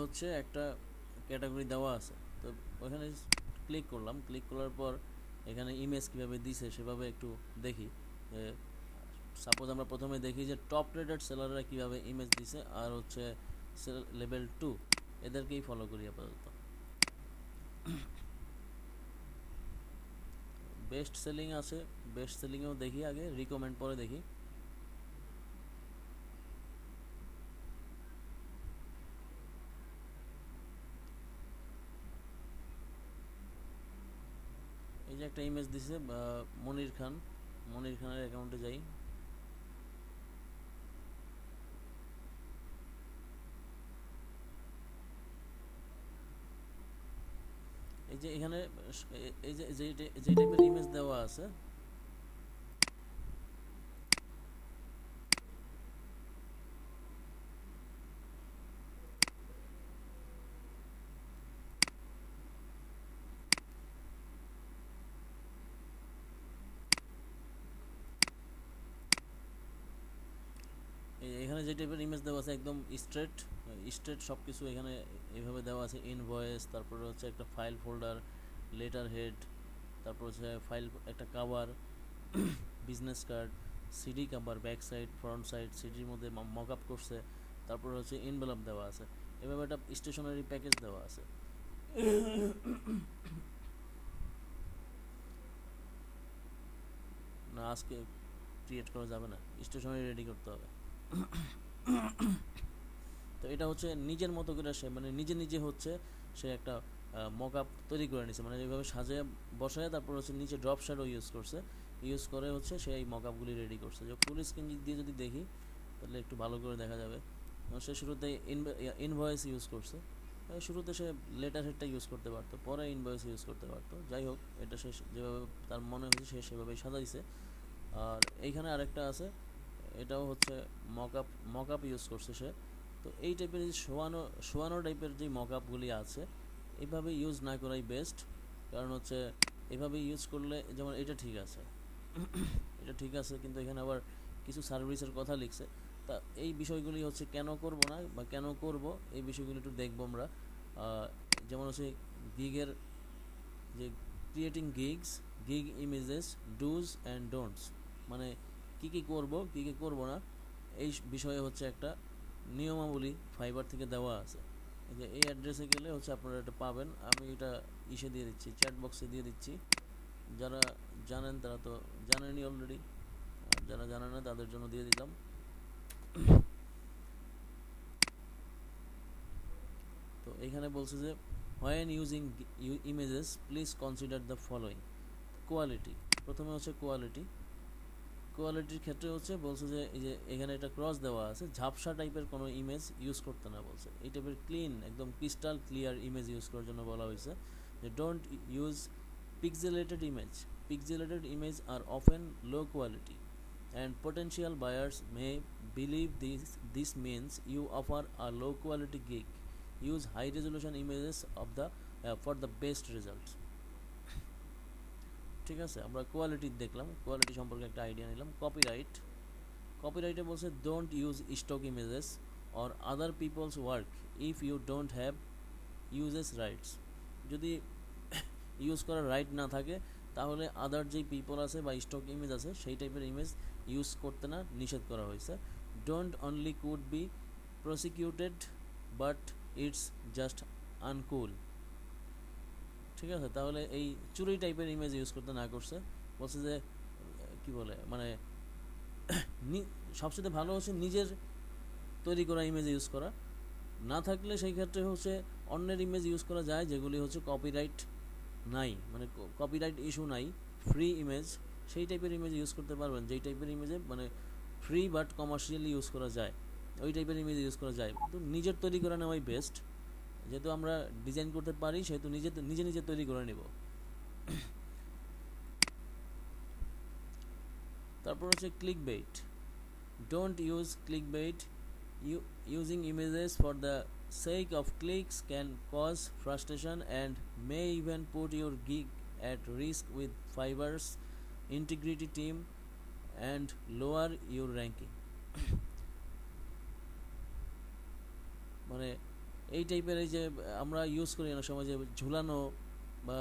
হচ্ছে একটা ক্যাটাগরি দেওয়া আছে, তো ওখানে ক্লিক করলাম, ক্লিক করার পর এখানে ইমেজ কিভাবে দিছে সেভাবে একটু দেখি। সাপোজ আমরা প্রথমে দেখি যে টপ রেটেড সেলাররা কীভাবে ইমেজ দিছে, আর হচ্ছে লেভেল 2 এদেরকেই ফলো করি আপাতত। বেস্ট সেলিং আছে, বেস্ট সেলিংয়েও দেখি, আগে রিকমেন্ড পরে দেখি। এই যে একটা ইমেজ দিছে মনির খান, মনির খানের অ্যাকাউন্টে যাই। এই যে এখানে এই যে যে টাইপের ইমেজ দেওয়া আছে, এখানে যে টাইপের ইমেজ দেওয়া আছে একদম স্ট্রেট স্ট্রেট সব কিছু এখানে এইভাবে দেওয়া আছে। ইনভয়েস, তারপরে হচ্ছে একটা ফাইল ফোল্ডার, লেটার হেড, তারপর হচ্ছে ফাইল একটা cover, business card, CD cover, back side, front side, সিডির মধ্যে মক আপ করছে, তারপর হচ্ছে ইনভেলপ দেওয়া আছে, এভাবে একটা স্টেশনারি প্যাকেজ দেওয়া আছে। না, আজকে ক্রিয়েট করা যাবে না, স্টেশনারি রেডি করতে হবে। তো এটা হচ্ছে নিজের মতো করে সে মানে নিজে নিজে হচ্ছে সে একটা মক আপ তৈরি করে নিছে, মানে এইভাবে সাজিয়ে বসায়, তারপর হচ্ছে নিচে ড্রপ শ্যাডো ইউজ করছে, ইউজ করে হচ্ছে সে এই মক আপগুলি রেডি করছে। যে ফুল স্ক্রিন দিয়ে যদি দেখি তাহলে একটু ভালো করে দেখা যাবে। সে শুরুতে ইনভয়েস ইউজ করছে, শুরুতে সে লেটার হেডটা ইউজ করতে পারতো, পরে ইনভয়েস ইউজ করতে পারতো। যাই হোক, এটা সে যেভাবে তার মনে হয়েছে সে সেভাবেই সাজাইছে। আর এইখানে আরেকটা আছে, এটাও হচ্ছে মক আপ ইউজ করছে সে। তো এই টাইপের যে শোয়ানো শোয়ানো টাইপের যে মক আপগুলি আছে, এইভাবে ইউজ না করাই বেস্ট। কারণ হচ্ছে এভাবে ইউজ করলে, যেমন এটা ঠিক আছে, এটা ঠিক আছে, কিন্তু এখানে আবার কিছু সার্ভিসের কথা লিখছে। তা এই বিষয়গুলি হচ্ছে কেন করব না বা কেন করব, এই বিষয়গুলি একটু দেখবো আমরা। যেমন হচ্ছে গিগের যে creating gig images, dos and don'ts, মানে কী কী করব কী কী করব না, এই বিষয়ে হচ্ছে একটা নিয়মাবলী ফাইবার থেকে দেওয়া আছে। এই যে এই অ্যাড্রেসে গেলে হচ্ছে আপনারা এটা পাবেন। আমি এটা ইসে দিয়ে দিচ্ছি, চ্যাট বক্সে দিয়ে দিচ্ছি। যারা জানেন তারা তো জানেনই অলরেডি, আর যারা জানে না তাদের জন্য দিয়ে দিলাম। তো এখানে বলছে যে when using images please consider the following. Quality, প্রথমে হচ্ছে কোয়ালিটির ক্ষেত্রে হচ্ছে বলছে যে এই যে এখানে একটা ক্রস দেওয়া আছে, ঝাপসা টাইপের কোনো ইমেজ ইউজ করতে না বলছে। এই টাইপের ক্লিন, একদম ক্রিস্টাল ক্লিয়ার ইমেজ ইউজ করার জন্য বলা হয়েছে। যে don't use pixelated image, pixelated image are often low quality and potential buyers may believe this means you offer a low quality gig. Use high resolution images of the for the best results. ঠিক আছে, আমরা quality দেখলাম, quality সম্পর্কে একটা idea নিলাম। কপিরাইটে বলছে don't use stock images or other people's work if you don't have usage rights. যদি ইউজ করার রাইট না থাকে তাহলে আদার যেই পিপল আছে বা স্টক ইমেজ আছে সেই টাইপের ইমেজ ইউজ করতে না নিষেধ করা হয়েছে। Don't only could be prosecuted but it's just আনকুল। ঠিক আছে, তাহলে এই চুরি টাইপের ইমেজ ইউজ করতে না করছে। বলছে যে কি বলে, মানে সবচেয়ে ভালো হচ্ছে নিজের তৈরি করা ইমেজ ইউজ করা, না থাকলে সেই ক্ষেত্রে হচ্ছে অন্যের ইমেজ ইউজ করা যায় যেগুলি হচ্ছে কপিরাইট নাই, মানে কপিরাইট ইস্যু নাই, ফ্রি ইমেজ, সেই টাইপের ইমেজ ইউজ করতে পারবেন যেই টাইপের ইমেজে মানে ফ্রি বাট কমার্শিয়ালি ইউজ করা যায়, ওই টাইপের ইমেজ ইউজ করা যায়। তো নিজের তৈরি করে নেওয়াই বেস্ট, যেহেতু আমরা ডিজাইন করতে পারি সেহেতু নিজে নিজে তৈরি করে নেব। তারপর হচ্ছে click bait, don't use click bait. Using images for the sake of clicks can cause frustration and may even put your gig at risk with Fiverr's integrity team and lower your ranking. মানে এই টাইপের এই যে আমরা use করি অনেক সময় যে ঝুলানো বা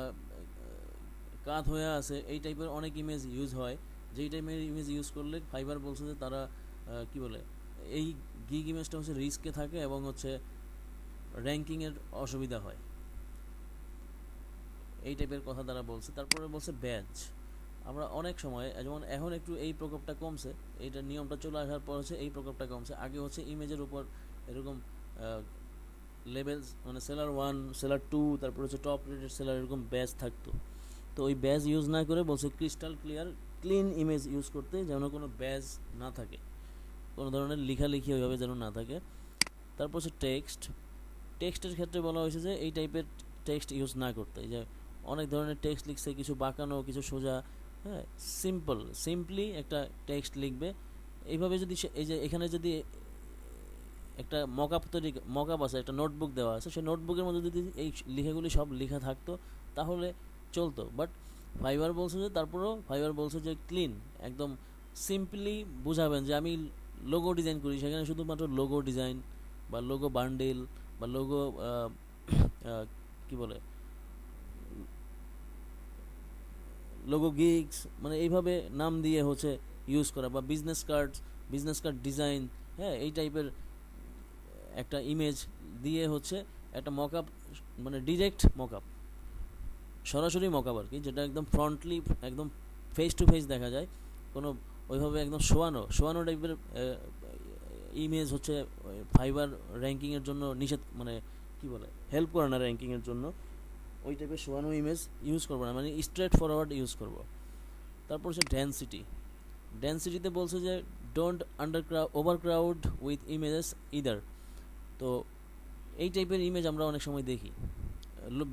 কাঁধ হয়ে আছে এই টাইপের অনেক ইমেজ ইউজ হয়, যেই টাইপের ইমেজ ইউজ করলে ফাইবার বলছে যে তারা কি বলে এই গিগ ইমেজটা হচ্ছে রিস্কে থাকে এবং হচ্ছে র্যাঙ্কিংয়ের অসুবিধা হয়, এই টাইপের কথা তারা বলছে। তারপরে বলছে ব্যাজ। আমরা অনেক সময় যেমন এখন একটু এই প্রকোপটা কমছে, এইটা নিয়মটা চলে আসার পর হচ্ছে এই প্রকোপটা কমছে। আগে হচ্ছে ইমেজের উপর এরকম লেভেলস মানে সেলার 1 সেলার 2 তারপর হচ্ছে টপ রেটেড সেলার এরকম ব্যাজ থাকতো। তো ওই ব্যাজ ইউজ না করে বলছে crystal clear clean image use করতে, যেন কোনো ব্যাজ না থাকে, কোনো ধরনের লেখালেখি ওইভাবে যেন না থাকে। তারপর হচ্ছে টেক্সটের ক্ষেত্রে বলা হয়েছে যে এই টাইপের টেক্সট ইউজ না করতে, এই যে অনেক ধরনের টেক্সট লিখছে, কিছু বাঁকানো কিছু সোজা, হ্যাঁ সিম্পলি একটা টেক্সট লিখবে এইভাবে। যদি এই যে এখানে যদি একটা মকআপ আছে, একটা নোটবুক দেওয়া আছে, সেই নোটবুকের মধ্যে যদি এই লেখাগুলি সব লেখা থাকতো তাহলে চলতো। বাট ফাইবার বলছে যে ক্লিন একদম সিম্পলি বুঝাবেন যে আমি লোগো ডিজাইন করি, সেখানে শুধুমাত্র লোগো ডিজাইন বা লোগো বান্ডেল বা লোগো কি বলে লোগো গিগস মানে এইভাবে নাম দিয়ে হচ্ছে ইউজ করা, বা বিজনেস কার্ড ডিজাইন, হ্যাঁ এই টাইপের একটা ইমেজ দিয়ে হচ্ছে একটা মকআপ, মানে ডিরেক্ট মকআপ, সরাসরি মকআপ আর কি, যেটা একদম ফ্রন্টলি একদম ফেস টু ফেস দেখা যায়, কোনো ওইভাবে একদম শোয়ানো টাইপের ইমেজ হচ্ছে ফাইবার র্যাঙ্কিংয়ের জন্য নিষেধ, মানে কি বলে হেল্প করে না র্যাঙ্কিংয়ের জন্য। ওই টাইপের শোয়ানো ইমেজ ইউজ করবো না, মানে স্ট্রেট ফরওয়ার্ড ইউজ করবো। তারপর হচ্ছে ডেন্সিটিতে বলছে যে ডোন্ট ওভারক্রাউড উইথ ইমেজেস ইদার। তো এই টাইপের ইমেজ আমরা অনেক সময় দেখি,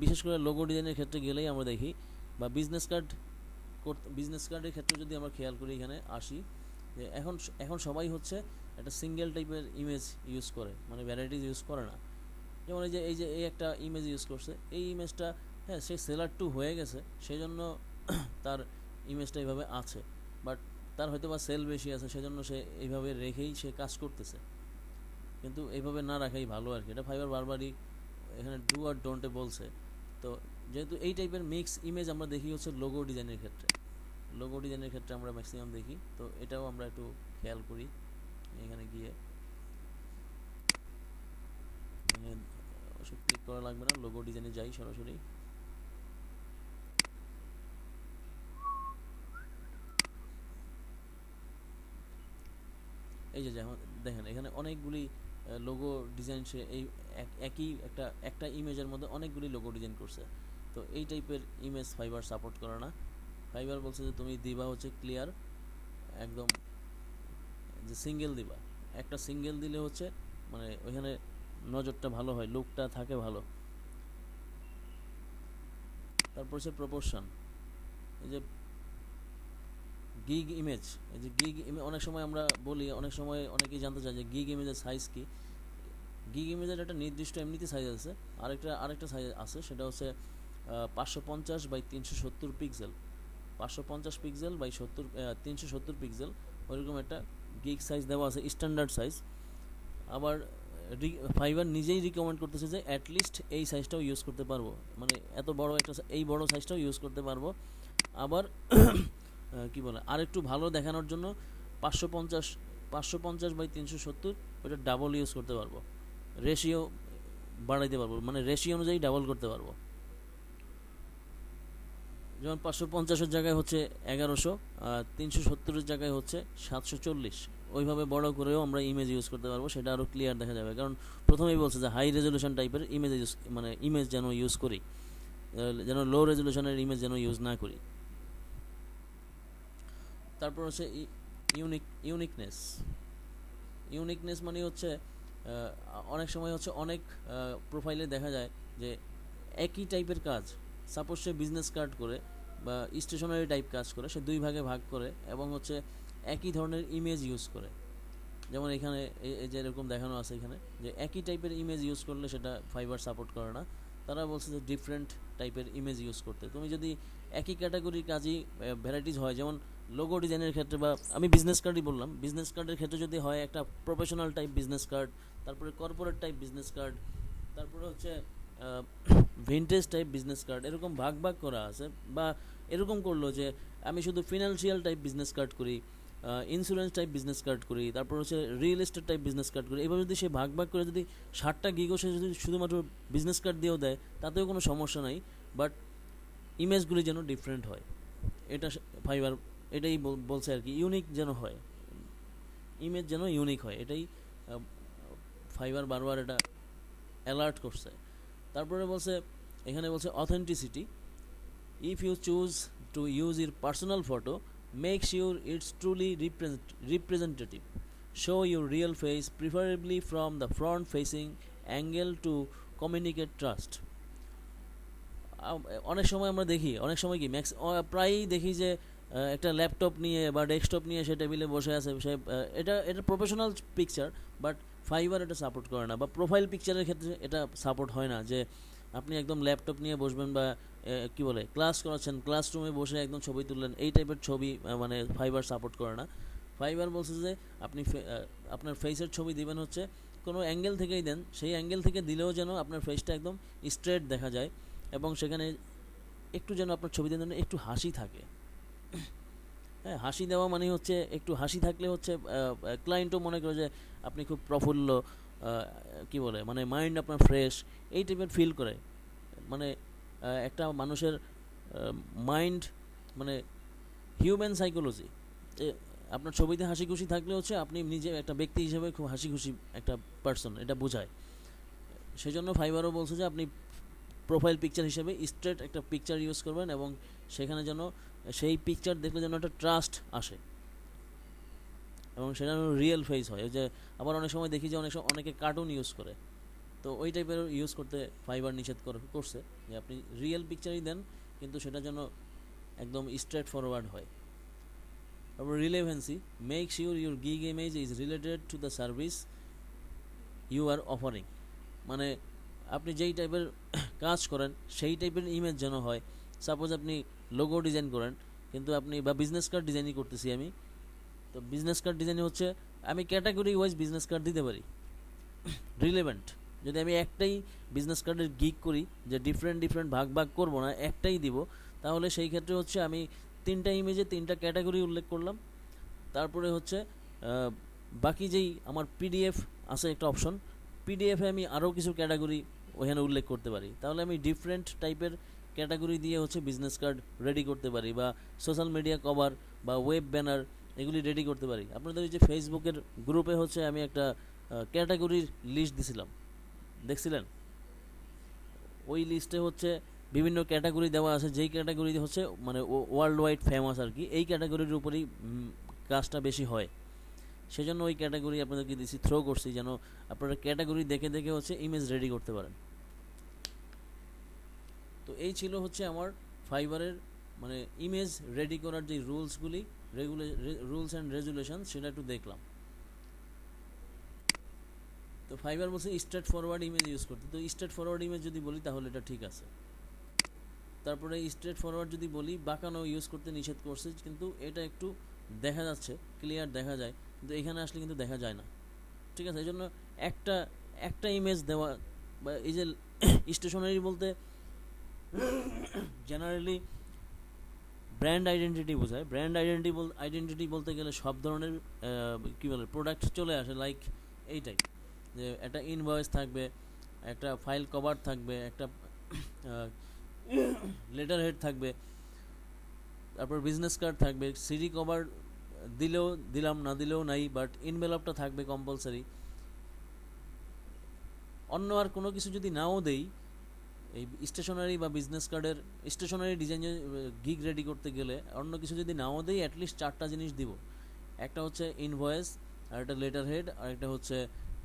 বিশেষ করে লোগো ডিজাইনের ক্ষেত্রে গেলেই আমরা দেখি, বা বিজনেস কার্ডের ক্ষেত্রে যদি আমরা খেয়াল করি, এখানে আসি যে এখন সবাই হচ্ছে একটা সিঙ্গেল টাইপের ইমেজ ইউজ করে, মানে ভ্যারাইটিস ইউজ করে না। যেমন এই একটা ইমেজ ইউজ করছে, এই ইমেজটা হ্যাঁ সে সেলার 2 হয়ে গেছে, সেই জন্য তার ইমেজটা এইভাবে আছে, বাট তার হয়তো বা সেল বেশি আছে, সেজন্য সে এইভাবে রেখেই সে কাজ করতেছে, কিন্তু এইভাবে না রাখাই ভালো আর কি। এটা ফাইবার বারবারই এখানে ডু আর ডোন্টে বলছে। তো যেহেতু এই টাইপের মিক্স ইমেজ আমরা দেখি হচ্ছে লোগো ডিজাইনের ক্ষেত্রে আমরা ম্যাক্সিমাম দেখি, তো এটাও আমরা একটু খেয়াল করি। এখানে গিয়ে ওসব ক্লিক করা লাগবে না, লোগো ডিজাইনে যাই সরাসরি। এই যে যেমন দেখেন এখানে অনেকগুলি লোগো ডিজাইন, সে এই একই একটা ইমেজের মধ্যে অনেকগুলি লোগো ডিজাইন করছে। তো এই টাইপের ইমেজ ফাইবার সাপোর্ট করে না। ফাইবার বলছে যে তুমি দিবা হচ্ছে ক্লিয়ার একদম, যে সিঙ্গেল দিবা, একটা সিঙ্গেল দিলে হচ্ছে মানে ওইখানে নজরটা ভালো হয়, লুকটা থাকে ভালো। তারপর হচ্ছে প্রপোর্শন, এই যে গিগ ইমেজ অনেক সময় আমরা বলি, অনেক সময় অনেকেই জানতে চায় যে গিগ ইমেজের সাইজ কি। গিগ ইমেজের একটা নির্দিষ্ট এমনিতে সাইজ আছে, আরেকটা সাইজ আছে, সেটা হচ্ছে 550 by 370 pixel, 550 pixel by 370 pixel, ওইরকম একটা গিগ সাইজ দেওয়া আছে, স্ট্যান্ডার্ড সাইজ। আবার ফাইবার নিজেই রিকমেন্ড করতেছে যে অ্যাটলিস্ট এই সাইজটাও ইউজ করতে পারবো, মানে এত বড় একটা এই বড় সাইজটাও ইউজ করতে পারবো। আবার কি বলে আর একটু ভালো দেখানোর জন্য 550 বাই 370 ওইটা ডাবল ইউজ করতে পারবো, রেশিও বাড়াইতে পারবো, মানে রেশিও অনুযায়ী ডাবল করতে পারবো। যেমন 550-এর জায়গায় হচ্ছে 1100, আর 370-এর জায়গায় হচ্ছে 740, ওইভাবে বড় করেও আমরা ইমেজ ইউজ করতে পারবো, সেটা আরও ক্লিয়ার দেখা যাবে। কারণ প্রথমেই বলছে যে হাই রেজলিউশন টাইপের ইমেজ যেন ইউজ করি, যেন লো রেজলিউশনের ইমেজ যেন ইউজ না করি। তারপর হচ্ছে ইউনিকনেস মানে হচ্ছে অনেক সময় হচ্ছে অনেক প্রোফাইলে দেখা যায় যে একই টাইপের কাজ, সাপোজ সে বিজনেস কার্ড করে বা স্টেশনারি টাইপ কাজ করে, সে দুই ভাগে ভাগ করে এবং হচ্ছে একই ধরনের ইমেজ ইউজ করে। যেমন এখানে এই যে এরকম দেখানো আছে এখানে, যে একই টাইপের ইমেজ ইউজ করলে সেটা ফাইবার সাপোর্ট করে না। তারা বলছে যে ডিফারেন্ট টাইপের ইমেজ ইউজ করতে। তুমি যদি একই ক্যাটাগরির কাজই ভ্যারাইটিস হয়, যেমন লোগো ডিজাইনের ক্ষেত্রে, বা আমি বিজনেস কার্ডই বললাম, বিজনেস কার্ডের ক্ষেত্রে যদি হয় একটা প্রফেশনাল টাইপ বিজনেস কার্ড, তারপরে কর্পোরেট টাইপ বিজনেস কার্ড, তারপরে হচ্ছে ভিন্টেজ টাইপ বিজনেস কার্ড, এরকম ভাগ ভাগ করা আছে। বা এরকম করলো যে আমি শুধু ফিনান্সিয়াল টাইপ বিজনেস কার্ড করি, ইন্স্যুরেন্স টাইপ বিজনেস কার্ড করি, তারপর হচ্ছে real estate type business card করি। এভাবে যদি সে ভাগ ভাগ করে যদি 60টা গিগও সে যদি শুধুমাত্র বিজনেস কার্ড দিয়েও দেয় তাতেও কোনো সমস্যা নাই, বাট ইমেজগুলি যেন ডিফারেন্ট হয়। এটা ফাইবার এটাই বলছে আর কি, ইউনিক যেন হয়, ইমেজ যেন ইউনিক হয়, এটাই ফাইবার বারবার এটা অ্যালার্ট করছে। তারপরে বলছে, এখানে বলছে authenticity, if you choose to use your personal photo, make sure it's truly representative, show your real face, preferably from the front facing angle to communicate trust. অনেক সময় আমরা দেখি, অনেক সময় কি প্রায়ই দেখি যে একটা ল্যাপটপ নিয়ে বা ডেস্কটপ নিয়ে সে টেবিলে বসে আছে, সে এটা প্রফেশনাল পিকচার, বাট ফাইবার এটা সাপোর্ট করে না, বা প্রোফাইল পিকচারের ক্ষেত্রে এটা সাপোর্ট হয় না যে আপনি একদম ল্যাপটপ নিয়ে বসবেন বা কি বলে ক্লাস করাচ্ছেন, ক্লাসরুমে বসে একদম ছবি তুললেন, এই টাইপের ছবি মানে ফাইবার সাপোর্ট করে না। ফাইবার বলছে যে আপনি আপনার ফেসের ছবি দিবেন হচ্ছে কোনো অ্যাঙ্গেল থেকেই দেন, সেই অ্যাঙ্গেল থেকে দিলেও যেন আপনার ফেসটা একদম স্ট্রেট দেখা যায়, এবং সেখানে একটু যেন আপনার ছবিতে যেন একটু হাসি থাকে। হ্যাঁ, হাসি দেওয়া মানে হচ্ছে একটু হাসি থাকলে হচ্ছে ক্লায়েন্টও মনে করে যে আপনি খুব প্রফুল্ল, কি বলে মানে মাইন্ড আপনার ফ্রেশ, এই টাইপের ফিল করে। মানে একটা মানুষের মাইন্ড মানে হিউম্যান সাইকোলজি, আপনার ছবিতে হাসি খুশি থাকলে হচ্ছে আপনি নিজে একটা ব্যক্তি হিসেবে খুব হাসি খুশি একটা পার্সন, এটা বোঝায়। সেই জন্য ফাইবারও বলছে যে আপনি প্রোফাইল পিকচার হিসেবে স্ট্রেট একটা পিকচার ইউজ করবেন, এবং সেখানে যেন সেই পিকচার দেখলে যেন একটা ট্রাস্ট আসে, এবং সেটা যেন রিয়েল ফেস হয়। যে আবার অনেক সময় দেখি যে অনেকে কার্টুন ইউজ করে, তো ওই টাইপের ইউজ করতে ফাইবার নিষেধ করছে যে আপনি রিয়েল পিকচারই দেন, কিন্তু সেটা যেন একদম স্ট্রেট ফরওয়ার্ড হয়। তারপর relevancy, make sure your gig image is related to the service you are offering. মানে আপনি যেই টাইপের কাজ করেন সেই টাইপের ইমেজ যেন হয়। সাপোজ আপনি লোগো ডিজাইন করেন, কিন্তু আপনি বা বিজনেস কার্ড ডিজাইনই করতেছি আমি, তো বিজনেস কার্ড ডিজাইনে হচ্ছে আমি ক্যাটাগরি ওয়াইজ বিজনেস কার্ড দিতে পারি রিলেভেন্ট। যদি আমি একটাই বিজনেস কার্ডের গিগ করি, যে ডিফারেন্ট ভাগ ভাগ করবো না, একটাই দিব, তাহলে সেই ক্ষেত্রে হচ্ছে আমি 3টা ইমেজে 3টা ক্যাটাগরি উল্লেখ করলাম। তারপরে হচ্ছে বাকি যেই আমার পিডিএফ আছে একটা অপশন, পিডিএফে আমি আরও কিছু ক্যাটাগরি ওখানে উল্লেখ করতে পারি। তাহলে আমি ডিফারেন্ট টাইপের ক্যাটাগরি দিয়ে হচ্ছে বিজনেস কার্ড রেডি করতে পারি, বা সোশ্যাল মিডিয়া কভার বা ওয়েব ব্যানার এগুলি রেডি করতে পারি। আপনাদের ওই যে ফেসবুকের গ্রুপে হচ্ছে আমি একটা ক্যাটাগরির লিস্ট দিছিলাম, দেখছিলেন? ওই লিস্টে হচ্ছে বিভিন্ন ক্যাটাগরি দেওয়া আছে, যেই ক্যাটাগরি হচ্ছে মানে ওয়ার্ল্ড ওয়াইড ফেমাস আর কি, এই ক্যাটাগরির উপরেই কাজটা বেশি হয়। সেজন্য ওই ক্যাটাগরি আপনাদেরকে দিছি, থ্রো করছি, যেন আপনারা ক্যাটাগরি দেখে দেখে হচ্ছে ইমেজ রেডি করতে পারেন। তো এই ছিল হচ্ছে আমার ফাইবারের মানে ইমেজ রেডি করার যে রুলসগুলি, রুলস অ্যান্ড রেগুলেশন, সেটা একটু দেখলাম। তো ফাইবার বলছে স্ট্রেট ফরওয়ার্ড ইমেজ ইউজ করতে, তো স্ট্রেট ফরওয়ার্ড ইমেজ যদি বলি তাহলে এটা ঠিক আছে। তারপরে স্ট্রেট ফরওয়ার্ড যদি বলি বাঁকানো ইউজ করতে নিষেধ করছে, কিন্তু এটা একটু দেখা যাচ্ছে, ক্লিয়ার দেখা যায়, কিন্তু এখানে আসলে কিন্তু দেখা যায় না। ঠিক আছে, এই জন্য একটা ইমেজ দেওয়া, বা এই যে স্টেশনারি বলতে জেনারেলি ব্র্যান্ড আইডেন্টিটি বোঝায়। ব্র্যান্ড আইডেন্টিটি বলতে গেলে সব ধরনের কী বলে প্রোডাক্ট চলে আসে, লাইক এই টাইপ, যে একটা ইনভয়েস থাকবে, একটা ফাইল কভার থাকবে, একটা লেটার হেড থাকবে, তারপর বিজনেস কার্ড থাকবে, সিডি কভার দিলেও দিলাম, না দিলেও নাই, বাট ইনভেলপটা থাকবে কম্পালসারি। অন্য আর কোনো কিছু যদি নাও দেই, এই স্টেশনারি বা বিজনেস কার্ডের স্টেশনারি ডিজাইনে গিগ রেডি করতে গেলে অন্য কিছু যদি নাও দেই, অ্যাটলিস্ট 4টা জিনিস দিব। একটা হচ্ছে ইনভয়েস, আর একটা লেটার হেড, আর একটা হচ্ছে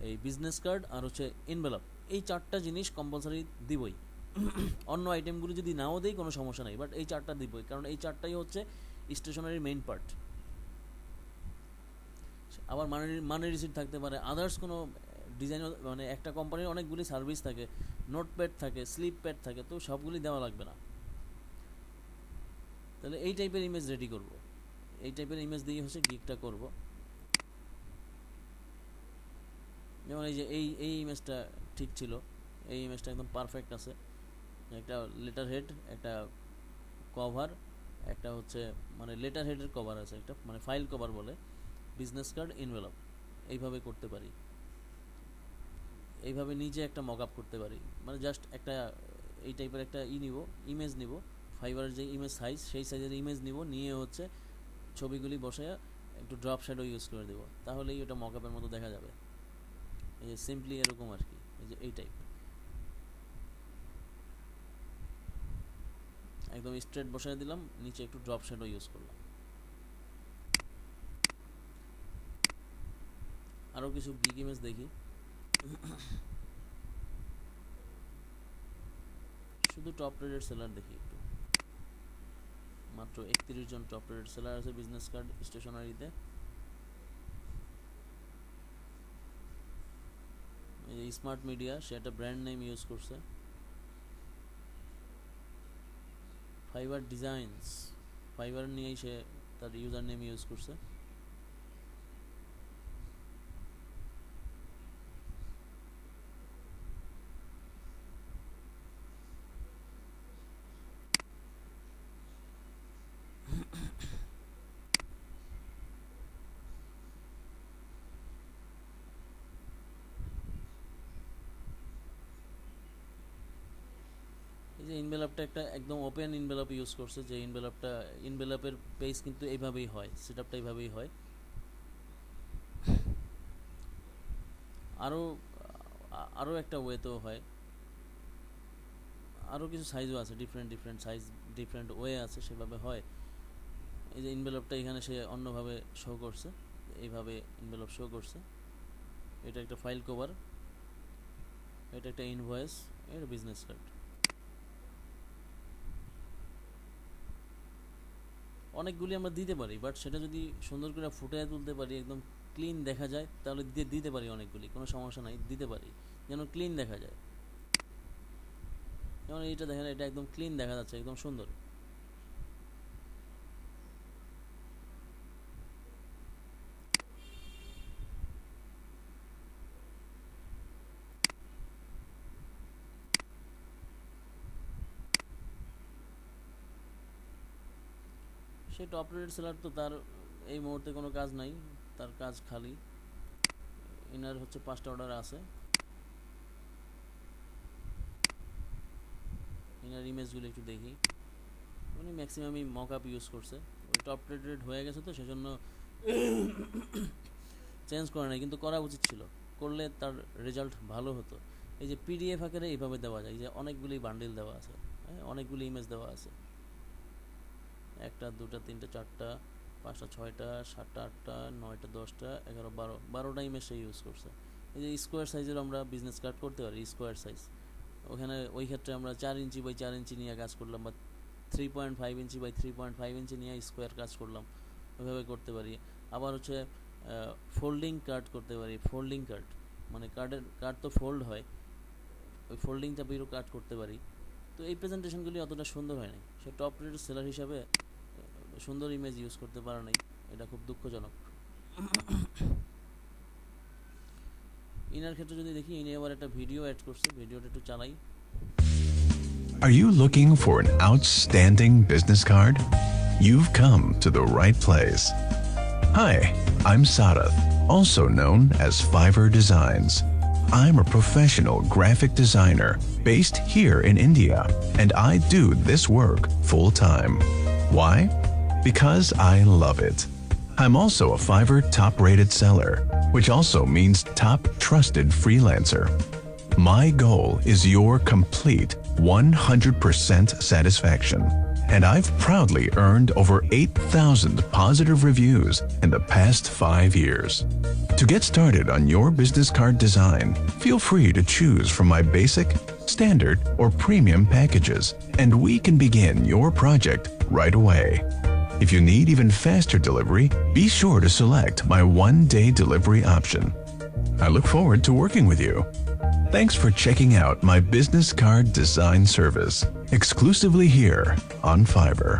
এই বিজনেস কার্ড, আর হচ্ছে ইনভেলপ। এই 4টা জিনিস কম্পালসারি দিবই। অন্য আইটেমগুলো যদি নাও দেই কোনো সমস্যা নেই, বাট এই 4টা দিবই, কারণ এই 4টাই হচ্ছে স্টেশনারির মেইন পার্ট। আবার মানি রিসিট থাকতে পারে, আদার্স কোনো ডিজাইন, মানে একটা কোম্পানির অনেকগুলি সার্ভিস থাকে, নোটপ্যাড থাকে, স্লিপ প্যাড থাকে, তো সবগুলি দেওয়া লাগবে না। তাহলে এই টাইপের ইমেজ রেডি করব, এই টাইপের ইমেজ দিয়ে হচ্ছে গিগটা করব। যেমন এই যে এই ইমেজটা ঠিক ছিল, এই ইমেজটা একদম পারফেক্ট আছে, একটা লেটার হেড, একটা কভার, একটা হচ্ছে মানে লেটার হেডের কভার আছে, একটা মানে ফাইল কভার বলে, বিজনেস কার্ড, এনভেলপ, এইভাবে করতে পারি। এইভাবে নিজে একটা মক আপ করতে পারি, মানে জাস্ট একটা এই টাইপের একটা নিব, ইমেজ নিব, ফাইবারের যে ইমেজ সাইজ, সেই সাইজের ইমেজ নিব, নিয়ে হচ্ছে ছবিগুলি বসায় একটু ড্রপ শ্যাডো ইউজ করে দেবো, তাহলেই ওটা মক আপের মতো দেখা যাবে। এই যে সিম্পলি এরকম আর কি, এই যে এই টাইপ একদম স্ট্রেট বসায় দিলাম, নিচে একটু ড্রপ শ্যাডো ইউজ করলাম। আরও কিছু বিগ ইমেজ দেখি। শুধু টপ রেটেড সেলার দেখি একটু, মাত্র 31 জন টপ রেটেড সেলার আছে বিজনেস কার্ড স্টেশনারিতে। এই যে স্মার্ট মিডিয়া, সে একটা ব্র্যান্ড নেম ইউজ করছে। ফাইবার ডিজাইনস, ফাইবার নিয়েই সে তার ইউজার নেম ইউজ করছে। এই যে ইনভেলপটা একটা একদম ওপেন ইনভেলপ ইউজ করছে, যে ইনভেলপের পেজ কিন্তু এইভাবেই হয়, সেটআপটা এইভাবেই হয়। আরও আরও একটা ওয়েতেও হয়, আরও কিছু সাইজও আছে, ডিফারেন্ট সাইজ, ডিফারেন্ট ওয়ে আছে, সেভাবে হয়। এই যে ইনভেলপটা এখানে সে অন্যভাবে শো করছে, এইভাবে ইনভেলপ শো করছে। এটা একটা ফাইল কভার, এটা একটা ইনভয়েস, এটা বিজনেস কার্ড। অনেকগুলি আমরা দিতে পারি, বাট সেটা যদি সুন্দর করে ফুটিয়ে তুলতে পারি, একদম ক্লিন দেখা যায়, তাহলে দিতে পারি অনেকগুলি, কোনো সমস্যা নাই, দিতে পারি যেন ক্লিন দেখা যায়। যেমন এইটা দেখেন, এটা একদম ক্লিন দেখা যাচ্ছে, একদম সুন্দর। সে টপ রেটেড সেলার, তো তার এই মুহূর্তে কোনো কাজ নাই, তার কাজ খালি। ইনার হচ্ছে 5টা অর্ডার আছে। ইনার ইমেজগুলো একটু দেখি, উনি ম্যাক্সিমামই মক আপ ইউজ করছে, ওই টপ রেটেড হয়ে গেছে তো সেজন্য চেঞ্জ করে নাই, কিন্তু করা উচিত ছিল, করলে তার রেজাল্ট ভালো হতো। এই যে পিডিএফ আকারে এইভাবে দেওয়া যায়, যে অনেকগুলি বান্ডিল দেওয়া আছে, হ্যাঁ, অনেকগুলি ইমেজ দেওয়া আছে, 1টা 2টা 3টা 4টা 5টা 6টা 7টা 8টা 9টা 10টা 11 12টা ইমেজ সে ইউজ করছে। এই যে স্কোয়ার সাইজের আমরা বিজনেস কার্ড করতে পারি, স্কোয়ার সাইজ, ওখানে ওই ক্ষেত্রে আমরা 4 ইঞ্চি বাই 4 ইঞ্চি নিয়ে কাজ করলাম, বা 3.5 ইঞ্চি বাই 3.5 ইঞ্চি নিয়ে স্কোয়ার কাজ করলাম, ওইভাবে করতে পারি। আবার হচ্ছে ফোল্ডিং কার্ড করতে পারি, ফোল্ডিং কার্ড মানে কার্ড তো ফোল্ড হয়, ওই ফোল্ডিংটা বেরো কাট করতে পারি। তো এই প্রেজেন্টেশনগুলি অতটা সুন্দর হয় নাই, সে টপ রেটেড সেলার হিসাবে সুন্দর ইমেজ ইউজ করতে পারে নাই, এটা খুব দুঃখজনক। ইনার ক্ষেত্রে যদি দেখি, ইনি আবার একটা ভিডিও অ্যাড করছে, ভিডিওটা একটু চালাই। Are you looking for an outstanding business card? You've come to the right place. Hi, I'm Sarath, also known as Fiverr Designs. I'm a professional graphic designer based here in India, and I do this work full-time. Why? Because I love it. I'm also a Fiverr top-rated seller, which also means top trusted freelancer. My goal is your complete 100% satisfaction, and I've proudly earned over 8,000 positive reviews in the past 5 years. To get started on your business card design, feel free to choose from my basic, standard, or premium packages, and we can begin your project right away. If you need even faster delivery, be sure to select my one-day delivery option. I look forward to working with you. Thanks for checking out my business card design service, exclusively here on Fiverr.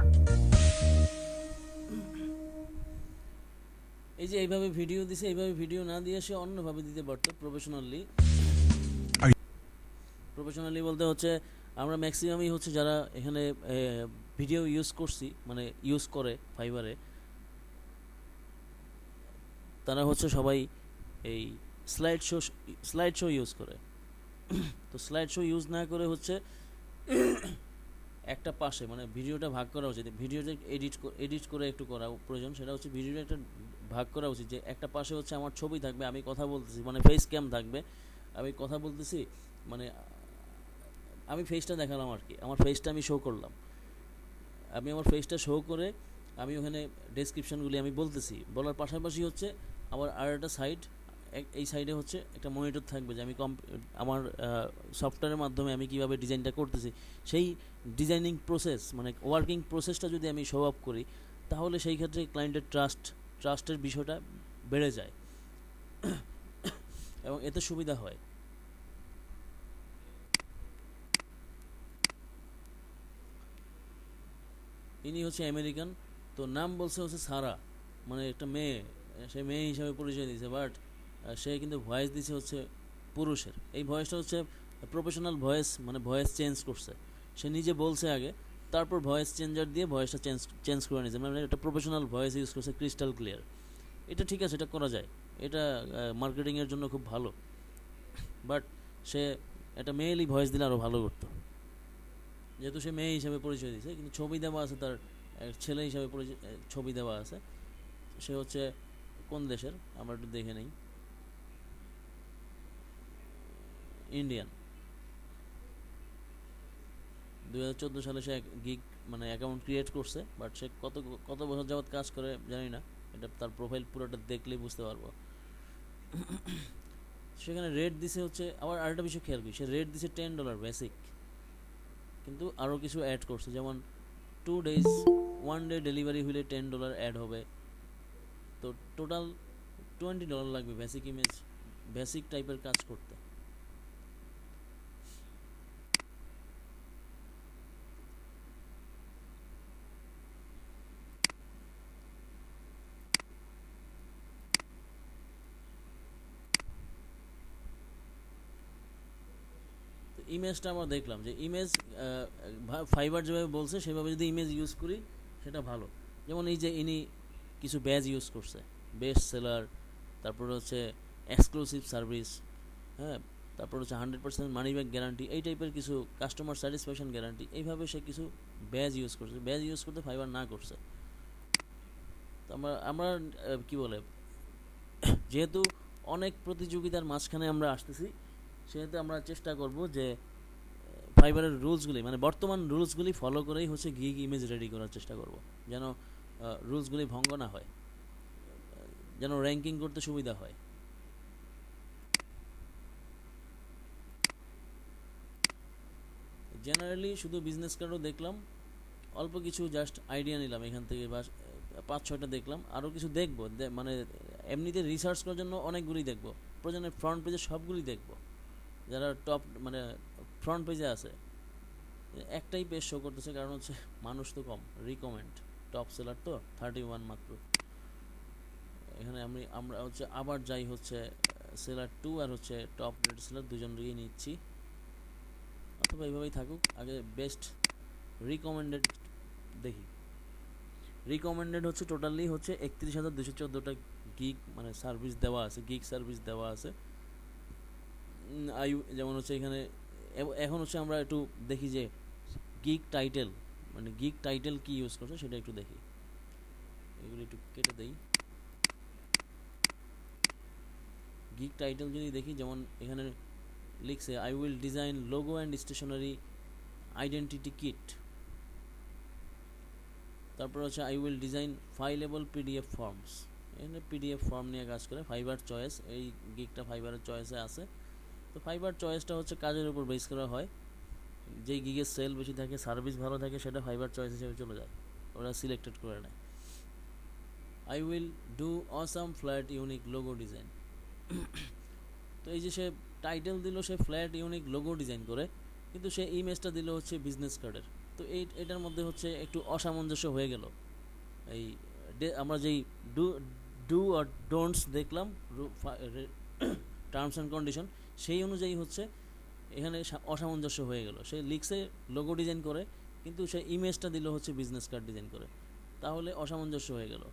এই যে এইভাবে video দিছে, এইভাবে video না দিয়ে সে অন্যভাবে দিতে পারতো প্রফেশনালি। প্রফেশনালি বলতে হচ্ছে আমরা ম্যাক্সিমামই হচ্ছে যারা এখানে ভিডিও ইউজ করছি, মানে ইউজ করে ফাইবারে, তারা হচ্ছে সবাই এই স্লাইড শো ইউজ করে। তো স্লাইড শো ইউজ না করে হচ্ছে একটা পাশে, মানে ভিডিওটা ভাগ করা উচিত, ভিডিওটা এডিট করে একটু করা প্রয়োজন। সেটা হচ্ছে ভিডিওটা একটা ভাগ করা উচিত, যে একটা পাশে হচ্ছে আমার ছবি থাকবে, আমি কথা বলতেছি, মানে ফেস ক্যাম থাকবে, আমি কথা বলতেছি, মানে আমি ফেসটা দেখালাম আর কি, আমার ফেসটা আমি শো করলাম, আমি আমার ফেসটা শো করে আমি ওখানে ডেসক্রিপশনগুলি আমি বলতেছি, বলার পাশাপাশি হচ্ছে আমার আর একটা সাইড, এই সাইডে হচ্ছে একটা মনিটর থাকবে, যে আমি আমার সফটওয়্যারের মাধ্যমে আমি কীভাবে ডিজাইনটা করতেছি, সেই ডিজাইনিং প্রসেস, মানে ওয়ার্কিং প্রসেসটা যদি আমি শো আপ করি, তাহলে সেই ক্ষেত্রে ক্লায়েন্টের ট্রাস্টের বিষয়টা বেড়ে যায় এবং এতে সুবিধা হয়। ইনি হচ্ছে আমেরিকান, তো নাম বলছে হচ্ছে সারা, মানে একটা মেয়ে, সে মেয়ে হিসাবে পরিচয় দিয়েছে, বাট সে কিন্তু ভয়েস দিছে হচ্ছে পুরুষের। এই ভয়েসটা হচ্ছে প্রফেশনাল ভয়েস, মানে ভয়েস চেঞ্জ করছে, সে নিজে বলছে আগে, তারপর ভয়েস চেঞ্জার দিয়ে ভয়েসটা চেঞ্জ করে নিয়েছে, মানে একটা প্রফেশনাল ভয়েস ইউজ করছে, ক্রিস্টাল ক্লিয়ার। এটা ঠিক আছে, এটা করা যায়, এটা মার্কেটিংয়ের জন্য খুব ভালো, বাট সে একটা মেয়েলি ভয়েস দিলে আরও ভালো করতো, যেহেতু সে মেয়ে হিসাবে পরিচয় দিয়েছে, কিন্তু ছবি দেওয়া আছে তার ছেলে হিসাবে ছবি দেওয়া আছে। সে হচ্ছে কোন দেশের আমরা একটু দেখে নেই, ইন্ডিয়ান। 2014 সালে সে গিগ মানে অ্যাকাউন্ট ক্রিয়েট করছে, বাট সে কত বছর যাবৎ কাজ করে জানি না, এটা তার প্রোফাইল পুরোটা দেখলেই বুঝতে পারবো। সেখানে রেট দিছে হচ্ছে, আবার আরেকটা বিষয় খেয়াল করি, সে রেট দিছে $10 বেসিক, কিন্তু আরও কিছু অ্যাড করছে, যেমন 2 days 1 day ডেলিভারি হলে $10 অ্যাড হবে, তো টোটাল $20 লাগবে বেসিক টাইপের কাজ করতে। ইমেজটা আমরা দেখলাম, যে ইমেজ ফাইবার যেভাবে বলছে সেভাবে যদি ইমেজ ইউজ করি সেটা ভালো। যেমন এই যে ইনি কিছু ব্যাজ ইউজ করছে, বেস্ট সেলার, তারপর হচ্ছে এক্সক্লুসিভ সার্ভিস, হ্যাঁ, তারপর হচ্ছে 100% মানি ব্যাক গ্যারান্টি, এই টাইপের কিছু কাস্টমার স্যাটিসফ্যাকশন গ্যারান্টি, এইভাবে সে কিছু ব্যাজ ইউজ করছে, ব্যাজ ইউজ করতে ফাইবার না করছে। তো আমরা কি বলে, যেহেতু অনেক প্রতিযোগিতার মাঝখানে আমরা আসতেছি, সেহেতু আমরা চেষ্টা করব যে ফাইবারের রুলসগুলি, মানে বর্তমান রুলসগুলি ফলো করেই হচ্ছে গিগ ইমেজ রেডি করার চেষ্টা করব, যেন রুলসগুলি ভঙ্গ না হয়, যেন র্যাঙ্কিং করতে সুবিধা হয়। জেনারেলি শুধু বিজনেস কার্ডও দেখলাম, অল্প কিছু জাস্ট আইডিয়া নিলাম এখান থেকে, বা 5-6টা দেখলাম, আরও কিছু দেখবো, মানে এমনিতে রিসার্চ করার জন্য অনেকগুলি দেখবো, প্রয়োজনে ফ্রন্ট পেজে সবগুলি দেখবো, যারা টপ মানে ফ্রন্ট পেজে আছে। একটাই পেজ শো করতেছে, কারণ হচ্ছে মানুষ তো কম, রিকমেন্ড টপ সেলার তো 31 মাত্র। এখানে আমরা হচ্ছে আবার যাই হচ্ছে সেলার 2 আর হচ্ছে টপ রেট সেলার দুজনকেই নিচ্ছি, অথবা এইভাবেই থাকুক, আগে বেস্ট রিকমেন্ডেড দেখি। রিকমেন্ডেড হচ্ছে টোটালি হচ্ছে 31,214টা গিগ মানে সার্ভিস দেওয়া আছে, গিগ সার্ভিস দেওয়া আছে। যেমন হচ্ছে এখানে এখন হচ্ছে আমরা একটু দেখি যে গিগ টাইটেল, মানে গিগ টাইটেল কি ইউজ করছে সেটা একটু দেখি, এগুলো একটু কেটে দেই। গিগ টাইটেল যদি দেখি, যেমন এখানে লিখছে I will design logo and stationery identity kit, তারপর হচ্ছে I will design fileable PDF forms, এখানে পিডিএফ ফর্ম নিয়ে কাজ করে। ফাইবার চয়েস, এই গিগটা ফাইবারের চয়েসে আছে। তো ফাইবার চয়েসটা হচ্ছে কাজের উপর বেস করা হয়, যেই গিগের সেল বেশি থাকে, সার্ভিস ভালো থাকে, সেটা ফাইবার চয়েস হিসেবে চলে যায়, ওরা সিলেক্টেড করে নেয়। I will do awesome flat unique logo design, তো এই যে সে টাইটেল দিল, সে ফ্ল্যাট ইউনিক লোগো ডিজাইন করে, কিন্তু সে ইমেজটা দিল হচ্ছে বিজনেস কার্ডের। তো এটার মধ্যে হচ্ছে একটু অসামঞ্জস্য হয়ে গেল। এই আমরা যেই ডু আর ডোন্টস দেখলাম, টার্মস অ্যান্ড কন্ডিশন, সেই অনুযায়ী হচ্ছে এখানে অসামঞ্জস্য হয়ে গেল। সে লিখছে লোগো ডিজাইন করে, কিন্তু সে ইমেজটা দিল হচ্ছে বিজনেস কার্ড ডিজাইন করে, তাহলে অসামঞ্জস্য হয়ে গেল।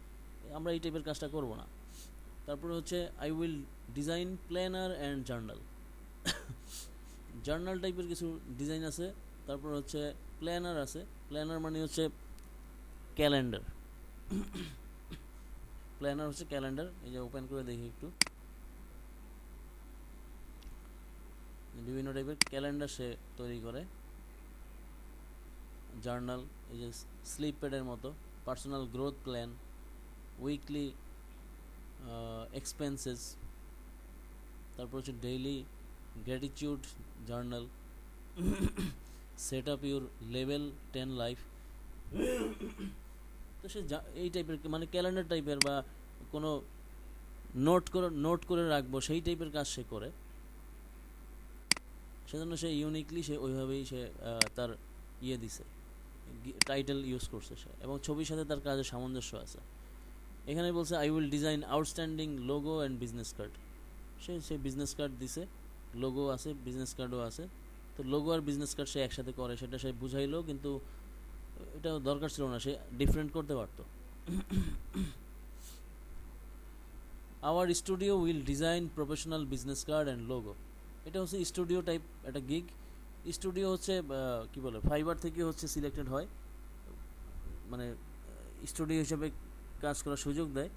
আমরা এই টাইপের কাজটা করব না। তারপরে হচ্ছে I will design planner and journal. Journal টাইপের কিছু ডিজাইন আছে। তারপর হচ্ছে প্ল্যানার আছে। প্ল্যানার মানে হচ্ছে ক্যালেন্ডার। প্ল্যানার হচ্ছে ক্যালেন্ডার। এই যে ওপেন করে দেখি একটু, বিভিন্ন টাইপের ক্যালেন্ডার সে তৈরি করে। জার্নাল, এই যে স্লিপ প্যাডের মতো, personal growth plan, weekly expenses, তারপর হচ্ছে daily gratitude journal, set up your level 10 life. তো সে এই টাইপের মানে ক্যালেন্ডার টাইপের বা কোনো নোট করে রাখবো সেই টাইপের কাজ সে করে। সেজন্য সে ইউনিকলি সে ওইভাবেই সে তার দিছে, টাইটেল ইউজ করছে সে, এবং ছবির সাথে তার কাজের সামঞ্জস্য আছে। এখানে বলছে I will design outstanding logo and business card. Say business card দিছে, লোগো আছে, বিজনেস কার্ডও আছে। তো লোগো আর বিজনেস কার্ড সে একসাথে করে, সেটা সে বুঝাইলো, কিন্তু এটা দরকার ছিল না, সে ডিফারেন্ট করতে পারতো। Our studio will design professional business card and logo. এটা হচ্ছে স্টুডিও টাইপ একটা গিগ। স্টুডিও হচ্ছে কি বলে, ফাইবার থেকে হচ্ছে সিলেক্টেড হয়, মানে স্টুডিও হিসেবে কাজ করার সুযোগ দেয়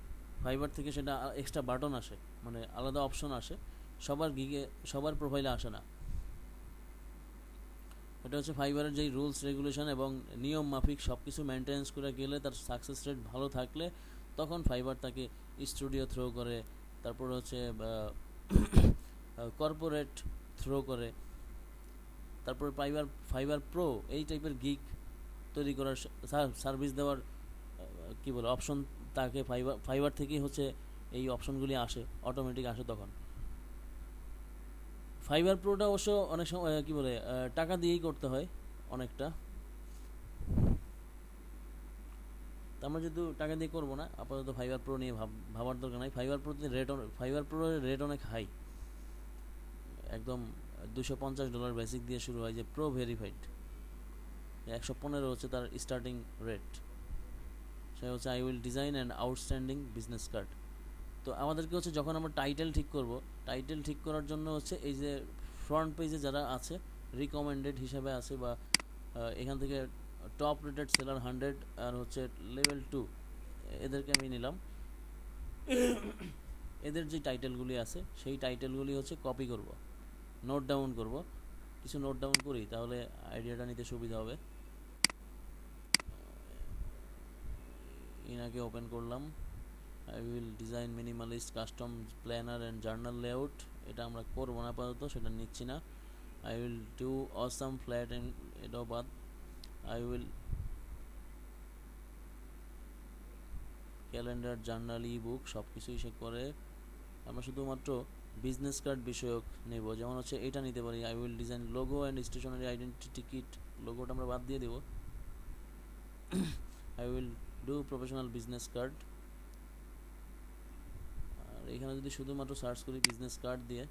ফাইবার থেকে। সেটা এক্সট্রা বাটন আসে, মানে আলাদা অপশন আসে, সবার গিগে সবার প্রোফাইলে আসে না। এটা হচ্ছে ফাইবারের যেই রুলস রেগুলেশন এবং নিয়ম মাফিক সব কিছু মেনটেন্স করে গেলে, তার সাকসেস রেট ভালো থাকলে তখন ফাইবার তাকে স্টুডিও থ্রো করে। তারপর হচ্ছে কর্পোরেট থ্রো করে। তারপর ফাইবার প্রো এই টাইপের গিগ তৈরি করার সার্ভিস দেওয়ার কি বলে অপশন, তাকে ফাইবার থেকেই হচ্ছে এই অপশনগুলি আসে, অটোমেটিক আসে তখন। ফাইবার প্রোটা অবশ্য অনেক সময় কি বলে টাকা দিয়েই করতে হয় অনেকটা। আমরা যেহেতু টাকা দিয়ে করবো না, আপাতত ফাইবার প্রো নিয়ে ভাবার দরকার নাই। ফাইবার প্রোর রেট অনেক হাই, একদম $250 বেসিক দিয়ে শুরু হয়, যে প্রো ভেরিফাইড। 115 হচ্ছে তার স্টার্টিং রেট। সে হচ্ছে I will design and outstanding business card. তো আমাদেরকে হচ্ছে যখন আমরা টাইটেল ঠিক করব, টাইটেল ঠিক করার জন্য হচ্ছে এই যে ফ্রন্ট পেজে যারা আছে রিকমেন্ডেড হিসাবে আছে, বা এখান থেকে টপ রেটেড সেলার 100 আর হচ্ছে লেভেল 2, এদেরকে আমি নিলাম। এদের যে টাইটেলগুলি আছে সেই টাইটেলগুলি হচ্ছে কপি করব, নোট ডাউন করব। কিছু নোট ডাউন করি, তাহলে আইডিয়াটা নিতে সুবিধা হবে। ইনাকে ওপেন করলাম। I will design minimalist custom planner and journal layout. এটা আমরা করবো না আপাতত, সেটা নিচ্ছি না। I will do awesome flat and, এটাও বাদ। I will calendar, journal, e book সব কিছুই সে করে। আমরা শুধুমাত্র বিজনেস কার্ড বিষয়ক নেব, যেমন হচ্ছে এটা নিতে পারি। I will design logo and stationery identity kit. লোগোটা আমরা বাদ দিয়ে দেব। I will do professional business card. আর এখানে যদি শুধুমাত্র সার্চ করি বিজনেস কার্ড দিয়ে,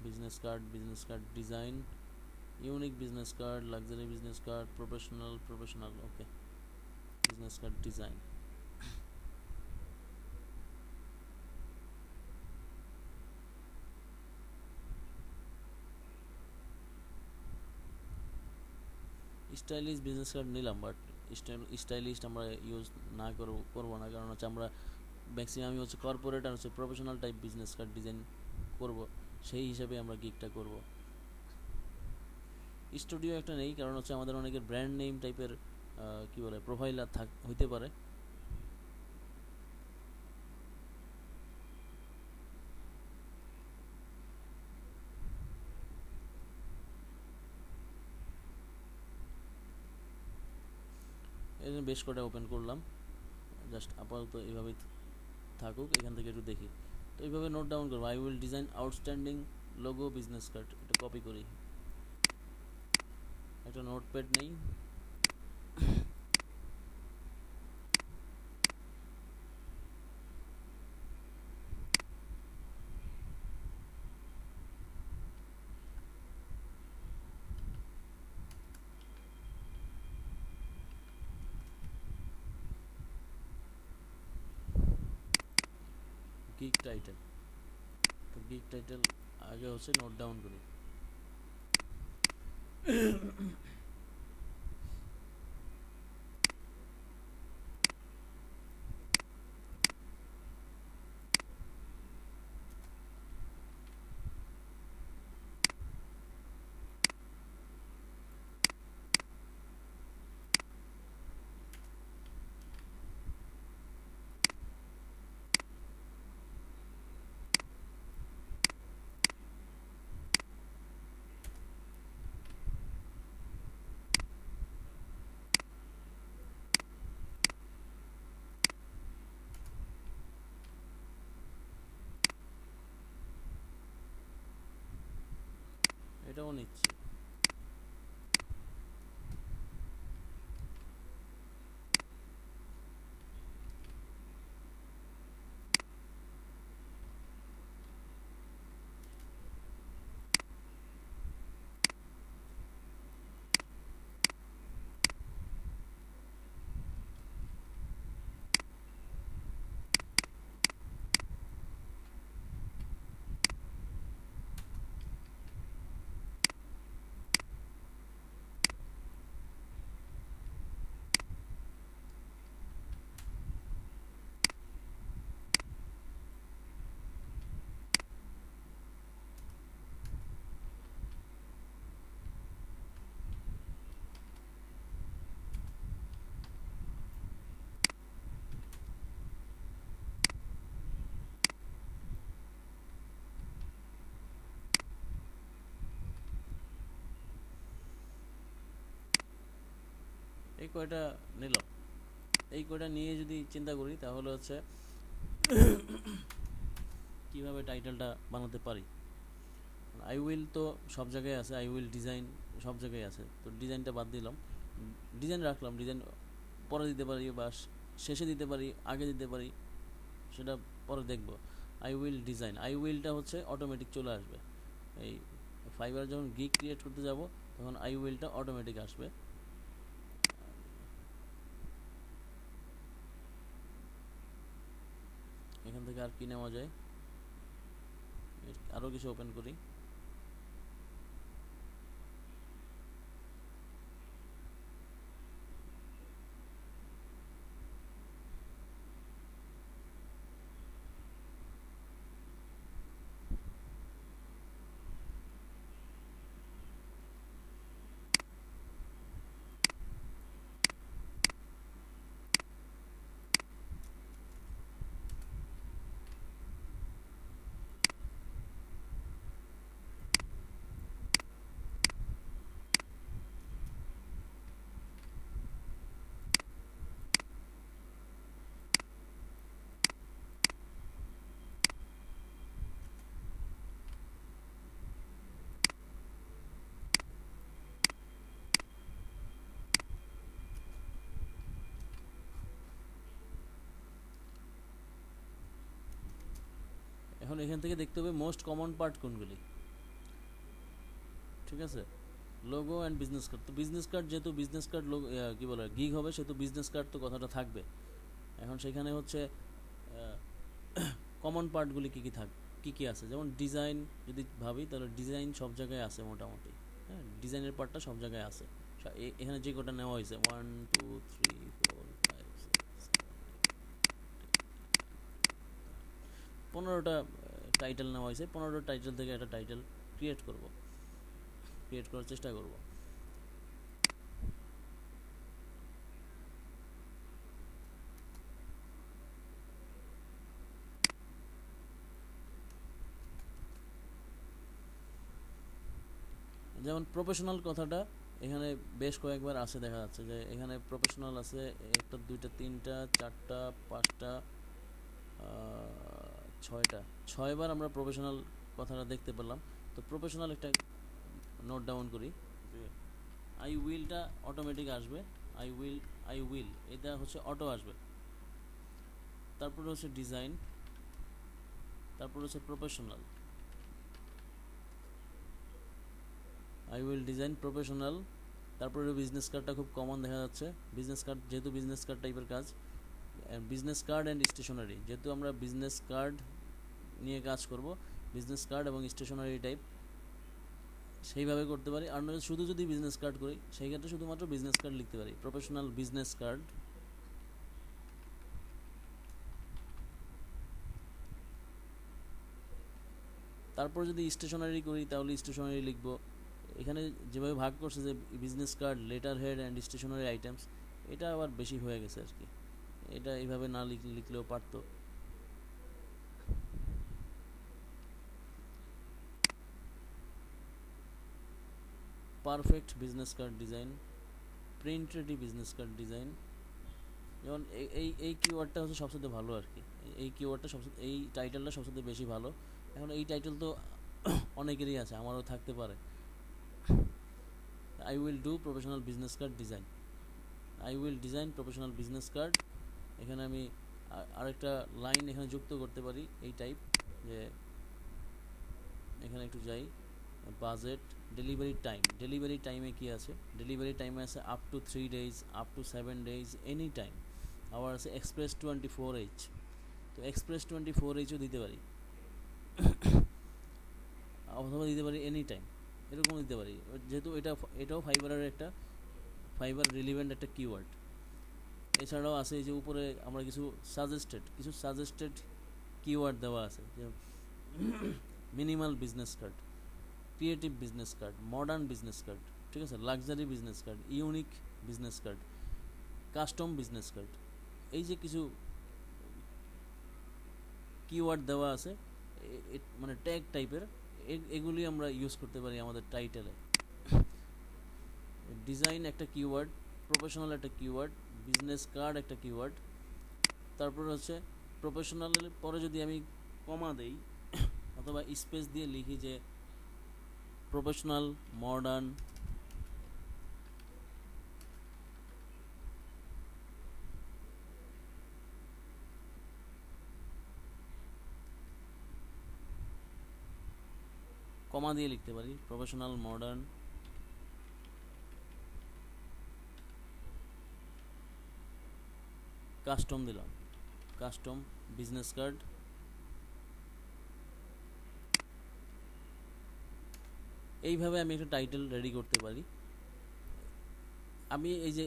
business card design, unique business card, luxury business card, professional, okay, business card design. Stylish business card নিলাম, বাট স্টাইলিশ আমরা ইউজ না করবো না, কারণ হচ্ছে আমরা ম্যাক্সিমামই হচ্ছে কর্পোরেট আর হচ্ছে professional type business card design করব, সেই হিসাবে আমরা গিগটা করব। স্টুডিও একটা নেই, কারণ হচ্ছে আমাদের অনেকের ব্র্যান্ড নেম টাইপের কি বলে প্রোফাইল হইতে পারে। এই জন্য বেশ কটা ওপেন করলাম, জাস্ট আপাতত এইভাবেই থাকুক। এখান থেকে একটু দেখি। তো এইভাবে নোট ডাউন করবো। I will design outstanding logo business card, এটা কপি করি। একটা নোটপ্যাড নেই, গিগ টাইটেল। তো গিগ টাইটেল আগে হচ্ছে নোট ডাউন করি। এটাও নিচ্ছি। এই কয়টা নিল, এই কয়টা নিয়ে যদি চিন্তা করি তাহলে হচ্ছে কিভাবে টাইটেলটা বানাতে পারি। আই উইল তো সব জায়গায় আছে, আই উইল ডিজাইন সব জায়গায় আছে, তো ডিজাইনটা বাদ দিলাম, ডিজাইন রাখলাম। ডিজাইন পরে দিতে পারি বা শেষে দিতে পারি, আগে দিতে পারি, সেটা পরে দেখব। আই উইল ডিজাইন, আই উইলটা হচ্ছে অটোমেটিক চলে আসবে। এই ফাইবার যখন গিগ ক্রিয়েট করতে যাব তখন আই উইলটা অটোমেটিক আসবে। এখান থেকে আর কি নেওয়া যায়, আরও কিছু ওপেন করি। এখন এখান থেকে দেখতে হবে মোস্ট কমন পার্ট কোনগুলি। ঠিক আছে, লোগো অ্যান্ড বিজনেস কার্ড। তো বিজনেস কার্ড যেহেতু বিজনেস কার্ড লোগো কী বলে গিগ হবে, সেহেতু বিজনেস কার্ড তো কথাটা থাকবে। এখন সেখানে হচ্ছে কমন পার্টগুলি কী কী কী কী আছে, যেমন ডিজাইন যদি ভাবি তাহলে ডিজাইন সব জায়গায় আছে মোটামুটি। হ্যাঁ, ডিজাইনের পার্টটা সব জায়গায় আছে। এখানে যে কটা নেওয়া হয়েছে 1 2 3 4 5 6 15টা টাইটেল নেওয়া হয়েছে। 15টা টাইটেল থেকে একটা টাইটেল ক্রিয়েট করার চেষ্টা করব। যেমন প্রফেশনাল কথাটা এখানে বেশ কয়েকবার আছে, দেখা যাচ্ছে যে এখানে প্রফেশনাল আছে 1টা 2টা 3টা 4টা 5টা 6টা 6বার আমরা প্রফেশনাল কথাটা দেখতে পেলাম। তো প্রফেশনাল একটা নোট ডাউন করি, আই উইলটা অটোমেটিক আসবে, আই উইল এটা হচ্ছে অটো আসবে। তারপরে হচ্ছে ডিজাইন, তারপর হচ্ছে professional, I will design professional. তারপরে বিজনেস কার্ডটা খুব কমন দেখা যাচ্ছে, বিজনেস কার্ড যেহেতু বিজনেস কার্ড টাইপের কাজ, বিজনেস কার্ড অ্যান্ড স্টেশনারি, যেহেতু আমরা বিজনেস কার্ড নিয়ে কাজ করব, বিজনেস কার্ড এবং স্টেশনারি টাইপ সেইভাবে করতে পারি। আর নয় শুধু যদি বিজনেস কার্ড করি সেই ক্ষেত্রে শুধুমাত্র বিজনেস কার্ড লিখতে পারি, প্রফেশনাল বিজনেস কার্ড। তারপর যদি স্টেশনারি করি তাহলে স্টেশনারি লিখব। এখানে যেভাবে ভাগ করছে যে business card, letterhead and stationery items, এটা আবার বেশি হয়ে গেছে আর কি, এটা এইভাবে না লিখলেও পারতো। Perfect business card design, print ready business card design. যেমন এই কিওয়ার্ডটা হচ্ছে সবচেয়ে ভালো আর কি, এই কিওয়ার্ডটা সবচেয়ে, এই টাইটেলটা সবচেয়ে বেশি ভালো। এখন এই টাইটেল তো অনেকেরই আছে, আমারও থাকতে পারে। I will do professional business card design, I will design professional business card. এখানে আমি আরেকটা লাইন এখানে যুক্ত করতে পারি এই টাইপ, যে এখানে একটু যাই, বাজেট, ডেলিভারি টাইমে কি আছে, ডেলিভারি টাইমে আছে up to 3 days, up to 7 days, any time. আবার আছে এক্সপ্রেস 24H, তো এক্সপ্রেস 24Hও দিতে পারি, অথবা দিতে পারি এনি টাইম, এরকম দিতে পারি। যেহেতু এটাও ফাইবারের একটা, ফাইবার রিলিভেন্ট একটা কিওয়ার্ড। এছাড়াও আছে এই যে উপরে আমরা কিছু সাজেস্টেড কিওয়ার্ড দেওয়া আছে, যে minimal business card, creative business card, modern business card, ঠিক আছে, luxury business card, unique business card, custom business card. এই যে কিছু কিওয়ার্ড দেওয়া আছে, মানে ট্যাগ টাইপের, এগুলি আমরা ইউজ করতে পারি আমাদের টাইটেলে। ডিজাইন একটা কিওয়ার্ড, প্রফেশনাল একটা কিওয়ার্ড, বিজনেস কার্ড একটা কিওয়ার্ড। তারপর হচ্ছে প্রফেশনালের পরে যদি আমি কমা দেই অথবা স্পেস দিয়ে লিখি যে প্রফেশনাল, মডার্ন, কমা দিয়ে লিখতে পারি প্রফেশনাল, মডার্ন, কাস্টম দিলাম, কাস্টম বিজনেস কার্ড। এইভাবে আমি একটা টাইটেল রেডি করতে পারি। আমি এই যে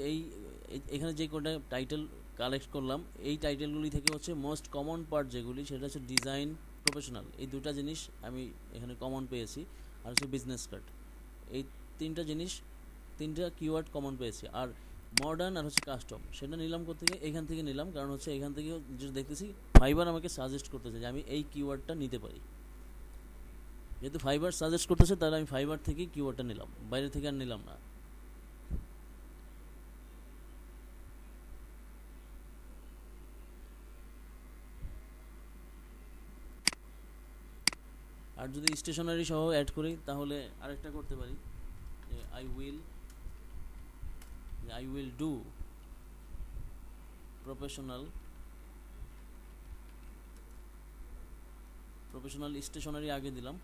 এখানে যে কোটা টাইটেল কালেক্ট করলাম, এই টাইটেলগুলি থেকে হচ্ছে মোস্ট কমন পার্ট যেগুলি, সেটা হচ্ছে ডিজাইন, প্রফেশনাল, এই দুটা জিনিস আমি এখানে কমন পেয়েছি। আর হচ্ছে বিজনেস কার্ড, এই তিনটা জিনিস, তিনটা কিওয়ার্ড কমন পেয়েছি। আর মডার্ন আর হচ্ছে কাস্টম সেটা নিলাম কোত্থেকে, এখান থেকে নিলাম, কারণ হচ্ছে এখান থেকে যেটা দেখতেছি ফাইবার আমাকে সাজেস্ট করতেছে যে আমি এই কিওয়ার্ডটা নিতে পারি। যেহেতু ফাইবার সাজেস্ট করতেছে তাহলে আমি ফাইবার থেকেই কিওয়ার্ডটা নিলাম, বাইরে থেকে আর নিলাম না। আর যদি স্টেশনারি সহ অ্যাড করি তাহলে আরেকটা করতে পারি, যে I will do professional stationery আগে দিলাম,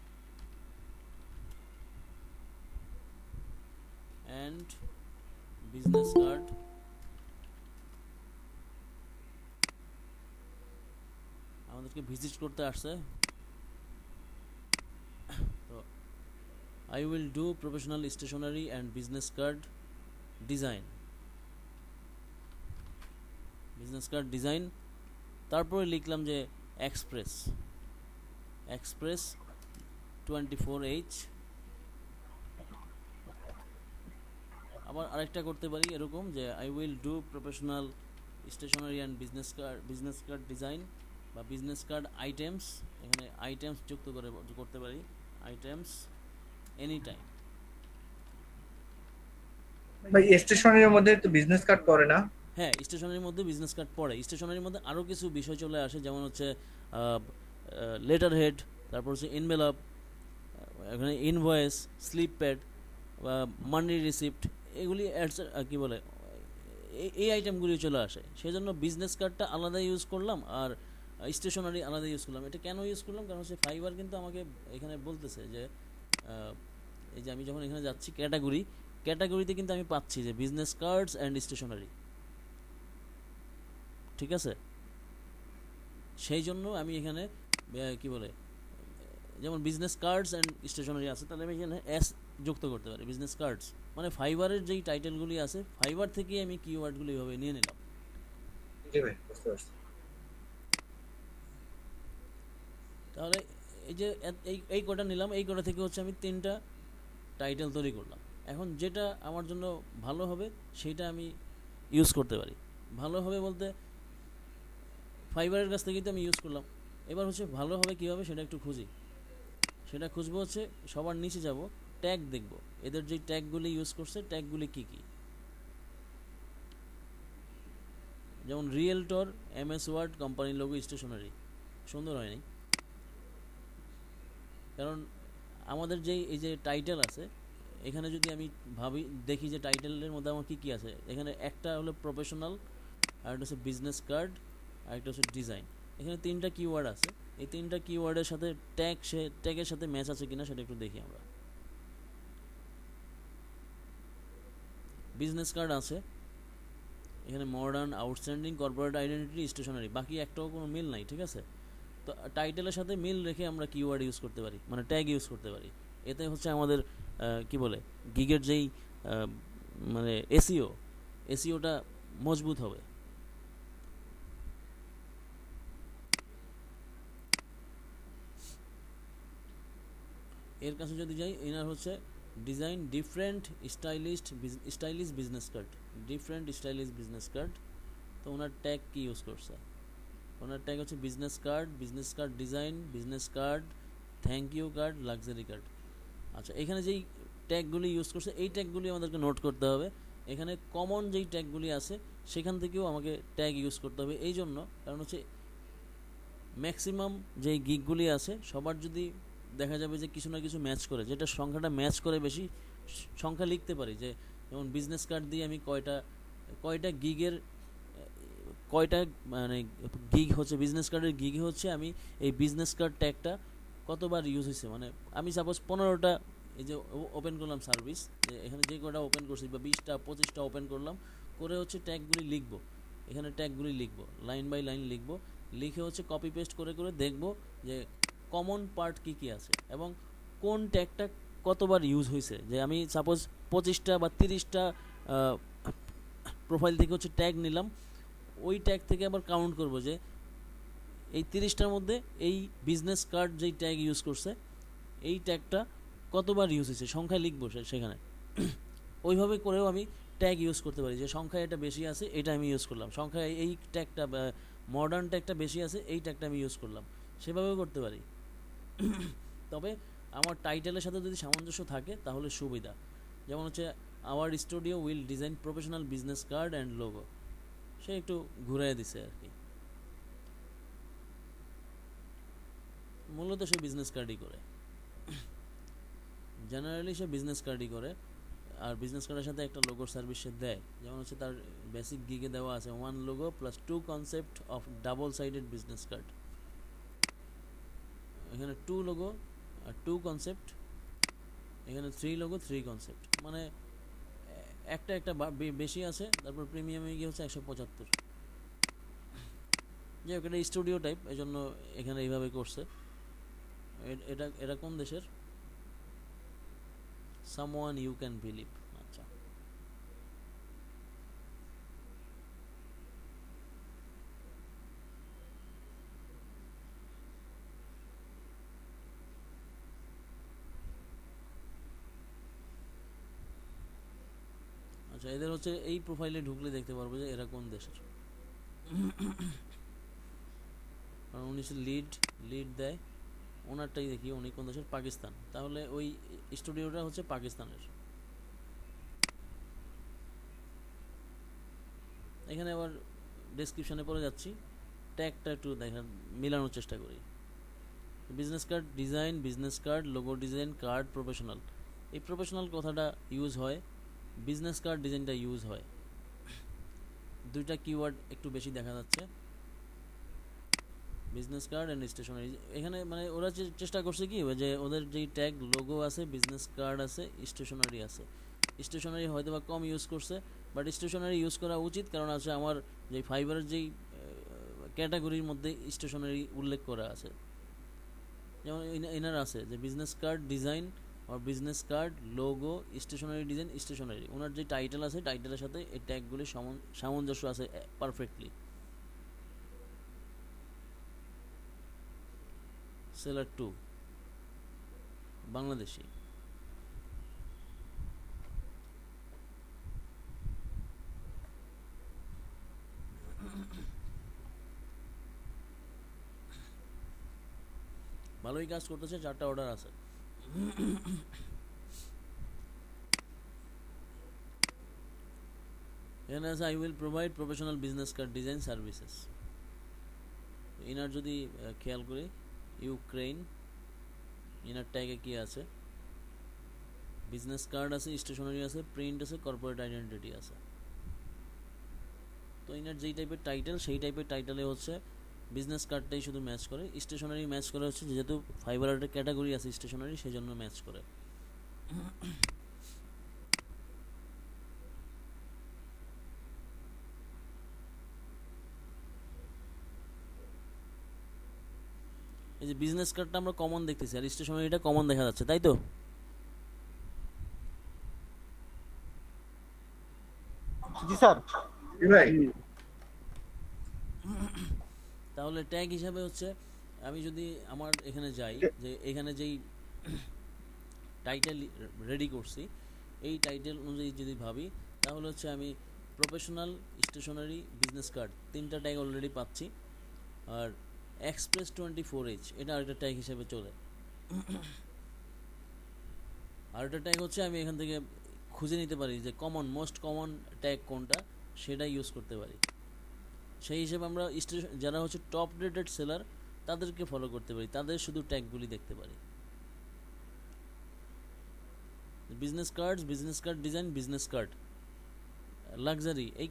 অ্যান্ড বিজনেস কার্ড, আমাদেরকে ভিজিট করতে আসছে, তো I will do professional stationery and business card design, business card design. তারপরে লিখলাম যে এক্সপ্রেস 24H। আবার আরেকটা করতে পারি এরকম, যে I will do professional stationery and business card design বা বিজনেস কার্ড আইটেমস, এখানে আইটেমস যুক্ত করতে পারি, আইটেমস এনি টাইম। ভাই স্টেশনারির মধ্যে তো বিজনেস কার্ড পড়ে না? হ্যাঁ, স্টেশনারির মধ্যে বিজনেস কার্ড পড়ে, স্টেশনারির মধ্যে আরও কিছু বিষয় চলে আসে, যেমন হচ্ছে লেটার হেড, তারপর হচ্ছে এনভেলপ, এখানে ইনভয়েস, স্লিপ প্যাড বা মানি রিসিপ্ট, এগুলি অ্যাডস কী বলে এই আইটেমগুলি চলে আসে। সেজন্য বিজনেস কার্ডটা আলাদা ইউজ করলাম আর স্টেশনারি আলাদা ইউজ করলাম। এটা কেন ইউজ করলাম? কারণ হচ্ছে ফাইবার কিন্তু আমাকে এখানে বলতেছে যে এই যে আমি যখন এখানে যাচ্ছি ক্যাটাগরিতে কিন্তু আমি পাচ্ছি যে বিজনেস কার্ডস অ্যান্ড স্টেশনারি, ঠিক আছে? সেই জন্য আমি এখানে কি বলে যেমন বিজনেস কার্ডস অ্যান্ড স্টেশনারি আছে, তাহলে আমি এখানে এস যুক্ত করতে পারি। বিজনেস কার্ডস মানে ফাইবারের যেই টাইটেলগুলি আছে ফাইবার থেকে আমি কিওয়ার্ডগুলো এইভাবে নিয়ে নিলাম। জি ভাই, বুঝতে পারছি। তাহলে এই যে এই কটা নিলাম, এই কটা থেকে হচ্ছে আমি 3টা টাইটেল তৈরি করলাম। এখন যেটা আমার জন্য ভালো হবে সেইটা আমি ইউজ করতে পারি। ভালো হবে বলতে ফাইবারের কাছ থেকেই তো আমি ইউজ করলাম। এবার হচ্ছে ভালো হবে কীভাবে সেটা একটু খুঁজি। সেটা খুঁজবো হচ্ছে সবার নিচে যাব, ট্যাগ দেখব, এদের যে ট্যাগগুলি ইউজ করছে ট্যাগগুলি কী কী। যেমন realtor, MS word, company logo, stationery. সুন্দর হয়নি, কারণ আমাদের যেই এই যে টাইটেল আছে এখানে যদি আমি ভাবি দেখি যে টাইটেলের মধ্যে আমার কী কী আছে, এখানে একটা হলো প্রফেশনাল, আর একটা হচ্ছে বিজনেস কার্ড, আর একটা হচ্ছে ডিজাইন। এখানে 3টা কিওয়ার্ড আছে। এই 3টা কিওয়ার্ডের সাথে ট্যাগের সাথে ম্যাচ আছে কিনা সেটা একটু দেখি আমরা। বিজনেস কার্ড আছে এখানে, modern, outstanding, corporate identity, stationery, বাকি একটাও কোনো মিল নাই, ঠিক আছে? তো টাইটেলের সাথে মিল রেখে আমরা কিওয়ার্ড ইউজ করতে পারি, মানে ট্যাগ ইউজ করতে পারি। এতে হচ্ছে আমাদের কি বলে গিগের যেই মানে এসইওটা মজবুত হবে। এর কাছে যদি যাই, এনার হচ্ছে design different stylish business card, different stylish business card. তো ওনার ট্যাগ কি ইউজ করছে? ওনার ট্যাগ হচ্ছে business card design, business card, thank you card, luxury card. আচ্ছা, এখানে যেই ট্যাগগুলি ইউজ করছে এই ট্যাগগুলি আমাদেরকে নোট করতে হবে। এখানে কমন যেই ট্যাগগুলি আছে সেখান থেকেও আমাকে ট্যাগ ইউজ করতে হবে। এই জন্য কারণ হচ্ছে ম্যাক্সিমাম যেই গিগগুলি আছে সবার যদি দেখা যাবে যে কিছু না কিছু ম্যাচ করে, যেটা সংখ্যাটা ম্যাচ করে বেশি সংখ্যা লিখতে পারি। যে যেমন বিজনেস কার্ড দিয়ে আমি কয়টা গিগের কয়টা মানে গিগ হচ্ছে বিজনেস কার্ডের গিগ হচ্ছে আমি এই বিজনেস কার্ড ট্যাগটা কতবার ইউজ হয়েছে, মানে আমি সাপোজ 15টা এই যে ওপেন করলাম সার্ভিস, যে এখানে যে কটা ওপেন করছি বা 20টা 25টা ওপেন করলাম করে হচ্ছে ট্যাগগুলি লিখবো। এখানে ট্যাগগুলি লিখবো, লাইন বাই লাইন লিখবো, লিখে হচ্ছে কপি পেস্ট করে দেখব যে কমন পার্ট কী কী আছে এবং কোন ট্যাগটা কতবার ইউজ হয়েছে। যে আমি সাপোজ 25টা বা 30টা প্রোফাইল থেকে হচ্ছে ট্যাগ নিলাম, ওই ট্যাগ থেকে আবার কাউন্ট করব যে এই 30টার মধ্যে এই বিজনেস কার্ড যেই ট্যাগ ইউজ করছে এই ট্যাগটা কতবার ইউজ হয়েছে, সংখ্যা লিখবো সেখানে। ওইভাবে করেও আমি ট্যাগ ইউজ করতে পারি যে সংখ্যায় এটা বেশি আছে এটা আমি ইউজ করলাম, সংখ্যায় এই ট্যাগটা মডার্ন ট্যাগটা বেশি আছে এই ট্যাগটা আমি ইউজ করলাম, সেভাবেও করতে পারি। তবে আমার টাইটেলের সাথে যদি সামঞ্জস্য থাকে তাহলে সুবিধা। যেমন হচ্ছে our studio will design professional business card and logo, সে একটু ঘুরাই দিছে আর কি। মূলত সে বিজনেস কার্ডই করে, জেনারেলি সে বিজনেস কার্ডই করে। আর বিজনেস কার্ডের সাথে একটা লোগোর সার্ভিস সে দেয়। যেমন হচ্ছে তার বেসিক গিগে দেওয়া আছে 1 logo plus 2 concept of double sided business card. এখানে 2 লোগো আর 2 কনসেপ্ট, এখানে 3 লোগো 3 কনসেপ্ট, মানে একটা বেশি আছে। তারপর প্রিমিয়ামে গিয়ে হচ্ছে 175। যে এটা স্টুডিও টাইপ, এই জন্য এখানে এইভাবে করছে। এটা কোন দেশের? Someone you can believe. আচ্ছা, আচ্ছা, এদের হচ্ছে এই প্রোফাইলে ঢুকলে দেখতে পারবো যে এরা কোন দেশের। কারণ উনি লিড দেয়, ওনারটাই দেখি উনি কোন দেশের, পাকিস্তান। তাহলে ওই স্টুডিওটা হচ্ছে পাকিস্তানের। এখানে আবার ডেসক্রিপশনে পড়ে যাচ্ছি, ট্যাগটা একটু মিলানোর চেষ্টা করি। Business card design, business card logo design, card professional. এই প্রফেশনাল কথাটা ইউজ হয় বিজনেস কার্ড ডিজাইনটা ইউজ হয়। দুইটা কিওয়ার্ড একটু বেশি দেখা যাচ্ছে, বিজনেস কার্ড অ্যান্ড স্টেশনারি। এখানে মানে ওরা চেষ্টা করছে কি যে ওদের যেই ট্যাগ লোগো আছে, বিজনেস কার্ড আছে, স্টেশনারি আছে। স্টেশনারি হয়তো বা কম ইউজ করছে, বাট স্টেশনারি ইউজ করা উচিত, কারণ আছে আমার যে ফাইবারের যেই ক্যাটাগরির মধ্যে স্টেশনারি উল্লেখ করা আছে। যেমন এনার আছে যে বিজনেস কার্ড ডিজাইন আর business card logo stationery design stationery, ওনার যে টাইটেল আছে টাইটেলের সাথে এই ট্যাগগুলি সামঞ্জস্য আছে পারফেক্টলি। সেলার 2 বাংলাদেশি। ভালোই কাজ করতেছে, 4টা অর্ডার আছে। এখানে আছে I will provide professional business card design services. এনার যদি খেয়াল করি ইউক্রেন, এনার ট্যাগে কি আছে, বিজনেস কার্ড আছে, স্টেশনারি আছে, প্রিন্ট আছে, কর্পোরেট আইডেন্টিটি আছে। তো এনার যেই টাইপের টাইটেল সেই টাইপের টাইটেলে হচ্ছে বিজনেস কার্ডটাই শুধু ম্যাচ করে, স্টেশনারি ম্যাচ করে হচ্ছে যেহেতু ফাইবার আর্টের ক্যাটাগরি আছে স্টেশনারি, সেই জন্য ম্যাচ করে। এই যে বিজনেস কার্ডটা আমরা কমন দেখতেছি আর স্টেশনারিটা কমন দেখা যাচ্ছে, তাই তো? জি স্যার। ভাই তাহলে ট্যাগ হিসাবে হচ্ছে আমি যদি আমার এখানে যাই, যে এখানে যেই টাইটেল রেডি করছি এই টাইটেল অনুযায়ী যদি ভাবি, তাহলে হচ্ছে আমি প্রফেশনাল স্টেশনারি বিজনেস কার্ড 3টা ট্যাগ অলরেডি পাচ্ছি। আর এক্সপ্রেস 24H এটা আরেকটা ট্যাগ হিসেবে চলে। আরেকটা ট্যাগ হচ্ছে আমি এখান থেকে খুঁজে নিতে পারি যে মোস্ট কমন ট্যাগ কোনটা, সেটা ইউজ করতে পারি। সেই হিসেবে আমরা যারা হচ্ছে টপ রেটেড সেলার তাদেরকে ফলো করতে পারি, তাদের শুধু ট্যাগগুলি দেখতে পারি। Business card design, business card, luxury, এই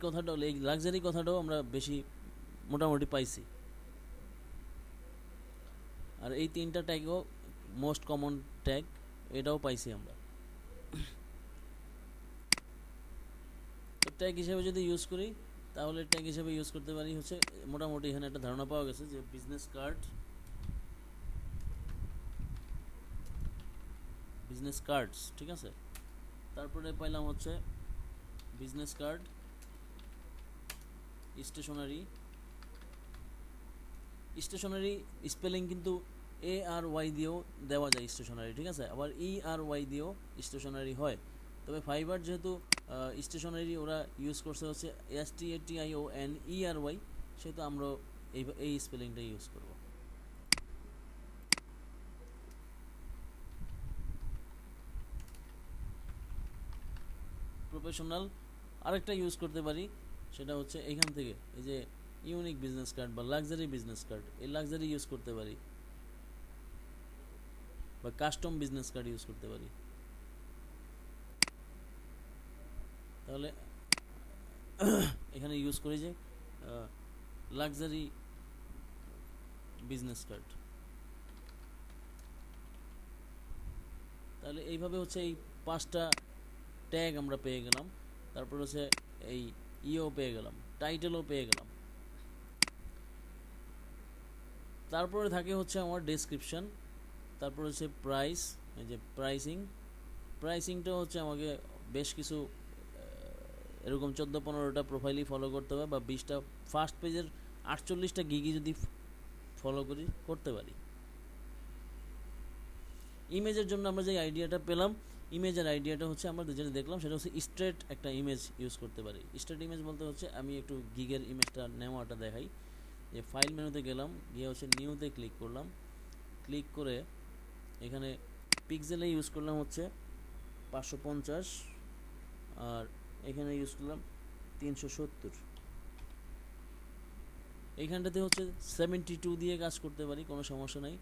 লাক্সারি কথাটাও আমরা বেশি মোটামুটি পাইছি। আর এই 3টা ট্যাগও মোস্ট কমন ট্যাগ, এটাও পাইছি আমরা। তো ট্যাগ হিসেবে যদি ইউজ করি, তাহলে ট্যাগ হিসেবে ইউজ করতে পারি হচ্ছে মোটামুটি এখানে একটা ধারণা পাওয়া গেছে যে বিজনেস কার্ডস, ঠিক আছে। তারপরে পাইলাম হচ্ছে বিজনেস কার্ড স্টেশনারি স্পেলিং কিন্তু ARY দিয়েও দেওয়া যায় স্টেশনারি, ঠিক আছে। আবার ERY দিয়েও স্টেশনারি হয়, তবে ফাইবার যেহেতু স্টেশনারি ওরা ইউজ করছে হচ্ছে STATIONERY, সেহেতু আমরা এই স্পেলিংটা ইউজ করব। প্রফেশনাল আরেকটা ইউজ করতে পারি, সেটা হচ্ছে এইখান থেকে এই যে ইউনিক বিজনেস কার্ড বা লাক্সারি বিজনেস কার্ড, এই লাক্সারি ইউজ করতে পারি, বা কাস্টম বিজনেস কার্ড ইউজ করতে পারি। তাহলে এখানে ইউজ করি যে লাক্সারি বিজনেস কার্ড। তাহলে এইভাবে হচ্ছে এই 5টা ট্যাগ আমরা পেয়ে গেলাম। তারপর হচ্ছে এই পেয়ে গেলাম, টাইটেলও পেয়ে গেলাম। তারপরে থাকে হচ্ছে আমার ডেসক্রিপশন, তারপর হচ্ছে প্রাইস, এই যে প্রাইসিংটা হচ্ছে আমাকে বেশ কিছু এরকম 14-15টা প্রোফাইলই ফলো করতে হবে, বা 20টা ফার্স্ট পেজের 48টা গিগি যদি ফলো করতে পারি। ইমেজের জন্য আমরা যে আইডিয়াটা পেলাম, ইমেজের আইডিয়াটা হচ্ছে আমরা যেটা দেখলাম সেটা হচ্ছে স্ট্রেট একটা ইমেজ ইউজ করতে পারি। স্ট্রেট ইমেজ বলতে হচ্ছে আমি একটু গিগের ইমেজটা নেওয়াটা দেখাই। যে ফাইল মেনুতে গেলাম, গিয়ে হচ্ছে নিউতে ক্লিক করলাম, ক্লিক করে এখানে পিক্সেলে ইউজ করলাম হচ্ছে 550, আর এখানে ইউজ করলাম 370। এইখানটাতে হচ্ছে 72 দিয়ে কাজ করতে পারি, কোনো সমস্যা নাই।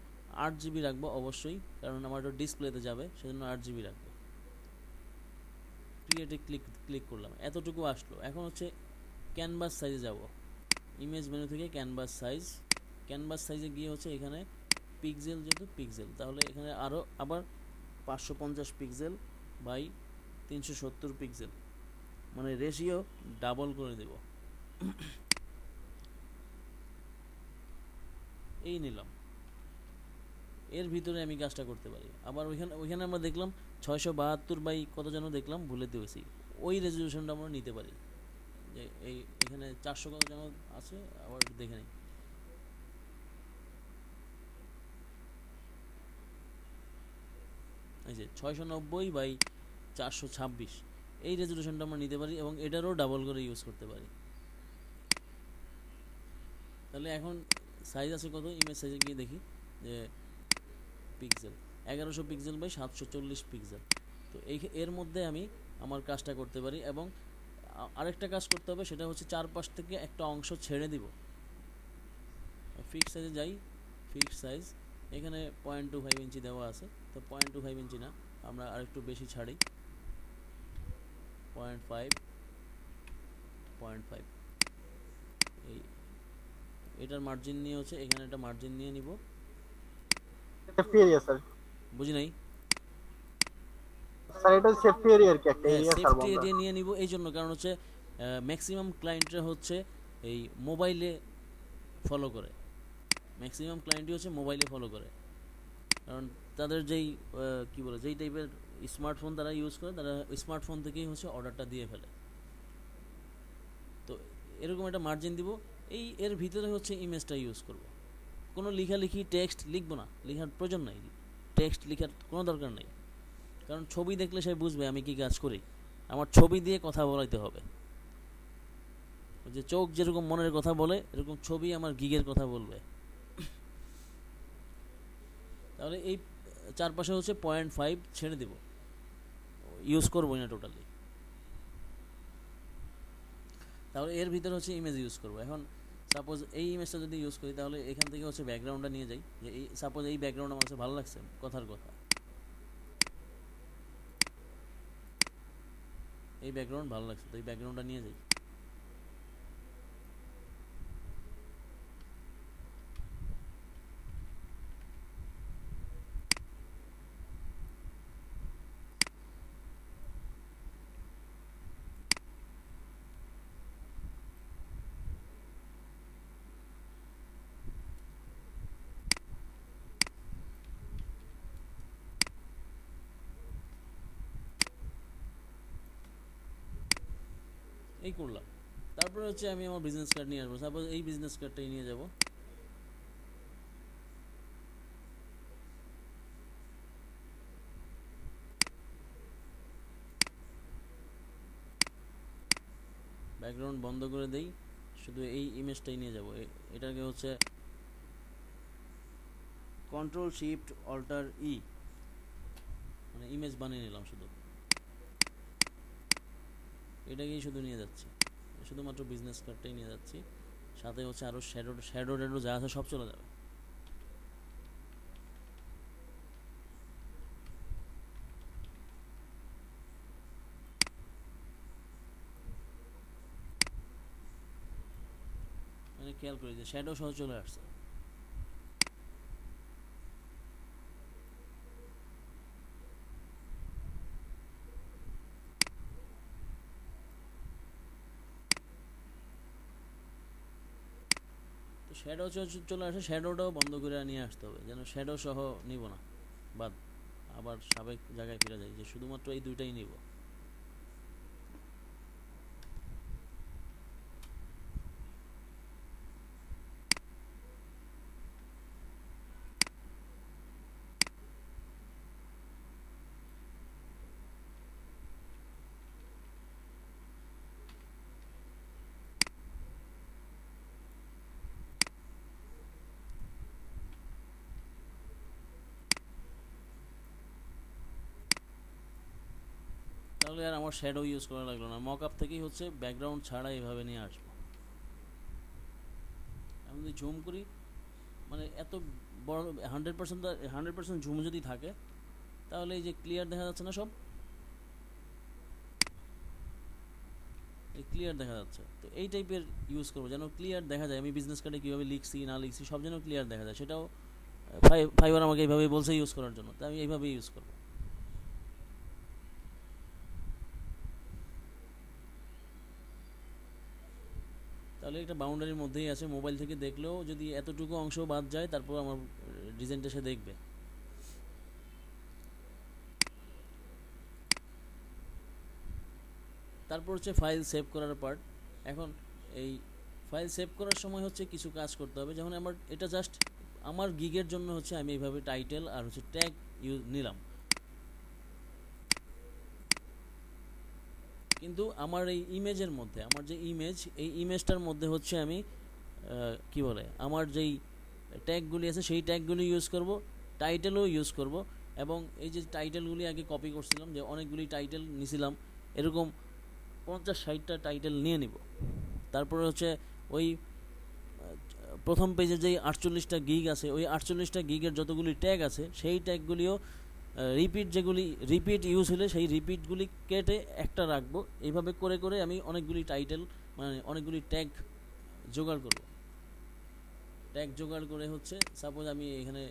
8GB রাখবো অবশ্যই, কারণ আমার এটা ডিসপ্লেতে যাবে, সেজন্য 8GB রাখবো। ক্রিয়েটে ক্লিক করলাম, এতটুকু আসলো। এখন হচ্ছে ক্যানভাস সাইজে যাব, ইমেজ মেনু থেকে ক্যানভাস সাইজে গিয়ে হচ্ছে এখানে পিক্সেল, যেহেতু পিক্সেল তাহলে এখানে আবার 550 পিক্সেল বাই 370 পিক্সেল, মানে রেশিও ডাবল করে দেব। এই নিলাম, এর ভিতরে আমি কাজটা করতে পারি। আবার ওইখানে আমরা দেখলাম 672 বাই কত যেন দেখলাম, ভুলে দিয়েছি, ওই রেজলিউশনটা আমরা নিতে পারি। যে এখানে 400 কত যেন আছে, আবার দেখে নিই। এই যে 690 বাই 426, এই রেজলিউশনটা আমরা নিতে পারি এবং এটারও ডাবল করে ইউজ করতে পারি। তাহলে এখন সাইজ আছে কত, ইমেজ সাইজে গিয়ে দেখি যে পিক্সেল 1100 পিক্সেল বাই 740 পিক্সেল। তো এর মধ্যে আমি আমার কাজটা করতে পারি। এবং আরেকটা কাজ করতে হবে, সেটা হচ্ছে চারপাশ থেকে একটা অংশ ছেড়ে দিব। ফিক্স সাইজে যাই, ফিক্স সাইজ এখানে 0.25 ইঞ্চি দেওয়া আছে, তো 0.25 ইঞ্চি না, আমরা আরেকটু বেশি ছাড়ি, 0.5 এই এটার মার্জিন নিয়ে হচ্ছে এখানে একটা মার্জিন নিয়ে নিব। Safety area sir. বুঝি নাই স্যার, এটা সেফটি এরিয়া আর কি, একটা এরিয়া স্যার। সেফটি এরিয়া নিয়ে নিব এই জন্য, কারণ হচ্ছে ম্যাক্সিমাম ক্লায়েন্টরা হচ্ছে এই মোবাইলে ফলো করে, ম্যাক্সিমাম ক্লায়েন্টই হচ্ছে মোবাইলে ফলো করে। কারণ তাদের যেই কি বলে, যেই টাইপের স্মার্টফোন তারা ইউজ করে, তারা স্মার্টফোন থেকেই হচ্ছে অর্ডারটা দিয়ে ফেলে। তো এরকম একটা মার্জিন দিব। এর ভিতরে হচ্ছে ইমেজটা ইউজ করব। কোনো লেখালেখি টেক্সট লিখব না, লেখার প্রয়োজন নাই, টেক্সট লেখার কোনো দরকার নেই। কারণ ছবি দেখলে সে বুঝবে আমি কি কাজ করি, আমার ছবি দিয়ে কথা বলাইতে হবে। যে চোখ যেরকম মনের কথা বলে, এরকম ছবি আমার গিগের কথা বলবে। তাহলে এই চারপাশে হচ্ছে 0.5 ছেড়ে দেব, ইউজ করবোই না টোটালি। তাহলে এর ভিতরে হচ্ছে ইমেজ ইউজ করব। এখন সাপোজ এই ইমেজটা যদি ইউজ করি, তাহলে এখান থেকে হচ্ছে ব্যাকগ্রাউন্ডটা নিয়ে যাই। যে সাপোজ এই ব্যাকগ্রাউন্ড আমার কাছে ভালো লাগছে, কথার কথা, এই ব্যাকগ্রাউন্ড ভালো লাগছে, তো এই ব্যাকগ্রাউন্ডটা নিয়ে যাই। এই করলাম। তারপরে হচ্ছে আমি আমার বিজনেস কার্ড নিয়ে আসবো। সাপোজ এই বিজনেস কার্ডটাই নিয়ে যাব। ব্যাকগ্রাউন্ড বন্ধ করে দেই, শুধু এই ইমেজটাই নিয়ে যাব। এটাকে হচ্ছে কন্ট্রোল শিফট অল্টার মানে ইমেজ বানিয়ে নিলাম। শুধু এটাকেই শুধু নিয়ে যাচ্ছি, শুধুমাত্র বিজনেস কার্ডটাই নিয়ে যাচ্ছি। সাথে হচ্ছে আরও শ্যাডো যা আছে সব চলে যাবে। মানে খেয়াল করি যে শ্যাডো সহ চলে আসছে। শ্যাডো চলে আসে, শ্যাডোটাও বন্ধ করে নিয়ে আসতে হবে, যেন শ্যাডো সহ নিব না, বাদ আবার সাবেক জায়গায় ফিরে যাই, যে শুধুমাত্র এই দুইটাই নিব। তাহলে আর আমার শ্যাডো ইউজ করা লাগলো না, মক আপ থেকেই হচ্ছে ব্যাকগ্রাউন্ড ছাড়া এইভাবে নিয়ে আসবো। আমি যদি জুম করি, মানে এত বড় 100% জুম যদি থাকে, তাহলে এই যে ক্লিয়ার দেখা যাচ্ছে না সব, ক্লিয়ার দেখা যাচ্ছে। তো এই টাইপের ইউজ করবো যেন ক্লিয়ার দেখা যায় আমি বিজনেস কার্ডে কীভাবে লিখছি না লিখছি সব যেন ক্লিয়ার দেখা যায়, সেটাও ফাইবার আমাকে এইভাবে বলছে ইউজ করার জন্য, তো আমি এইভাবেই ইউজ করবো। তাহলে এটা বাউন্ডারির মধ্যেই আছে, মোবাইল থেকে দেখলেও যদি এতটুকু অংশ বাদ যায় তারপর আমার ডিজাইনটা সে দেখবে। তারপর হচ্ছে ফাইল সেভ করার পার্ট। এখন এই ফাইল সেভ করার সময় হচ্ছে কিছু কাজ করতে হবে, যেমন আমার এটা জাস্ট আমার গিগের জন্য হচ্ছে আমি এইভাবে টাইটেল আর হচ্ছে ট্যাগ নিলাম, কিন্তু আমার এই ইমেজের মধ্যে আমার যে ইমেজ এই ইমেজটার মধ্যে হচ্ছে আমি কি বলে আমার যেই ট্যাগগুলি আছে সেই ট্যাগগুলি ইউজ করব, টাইটেলও ইউজ করব। এবং এই যে টাইটেলগুলি আগে কপি করছিলাম, যে অনেকগুলি টাইটেল নিছিলাম, এরকম 50-60টা টাইটেল নিয়ে নিব। তারপরে হচ্ছে ওই প্রথম পেজে যেই 48টা গিগ আছে ওই 48টা গিগের যতগুলি ট্যাগ আছে সেই ট্যাগগুলিও যেগুলি রিপিট ইউজ হলে সেই রিপিটগুলি কেটে একটা রাখবো। এইভাবে করে করে আমি অনেকগুলি টাইটেল মানে অনেকগুলি ট্যাগ জোগাড় করব। ট্যাগ জোগাড় করে হচ্ছে সাপোজ আমি এখানে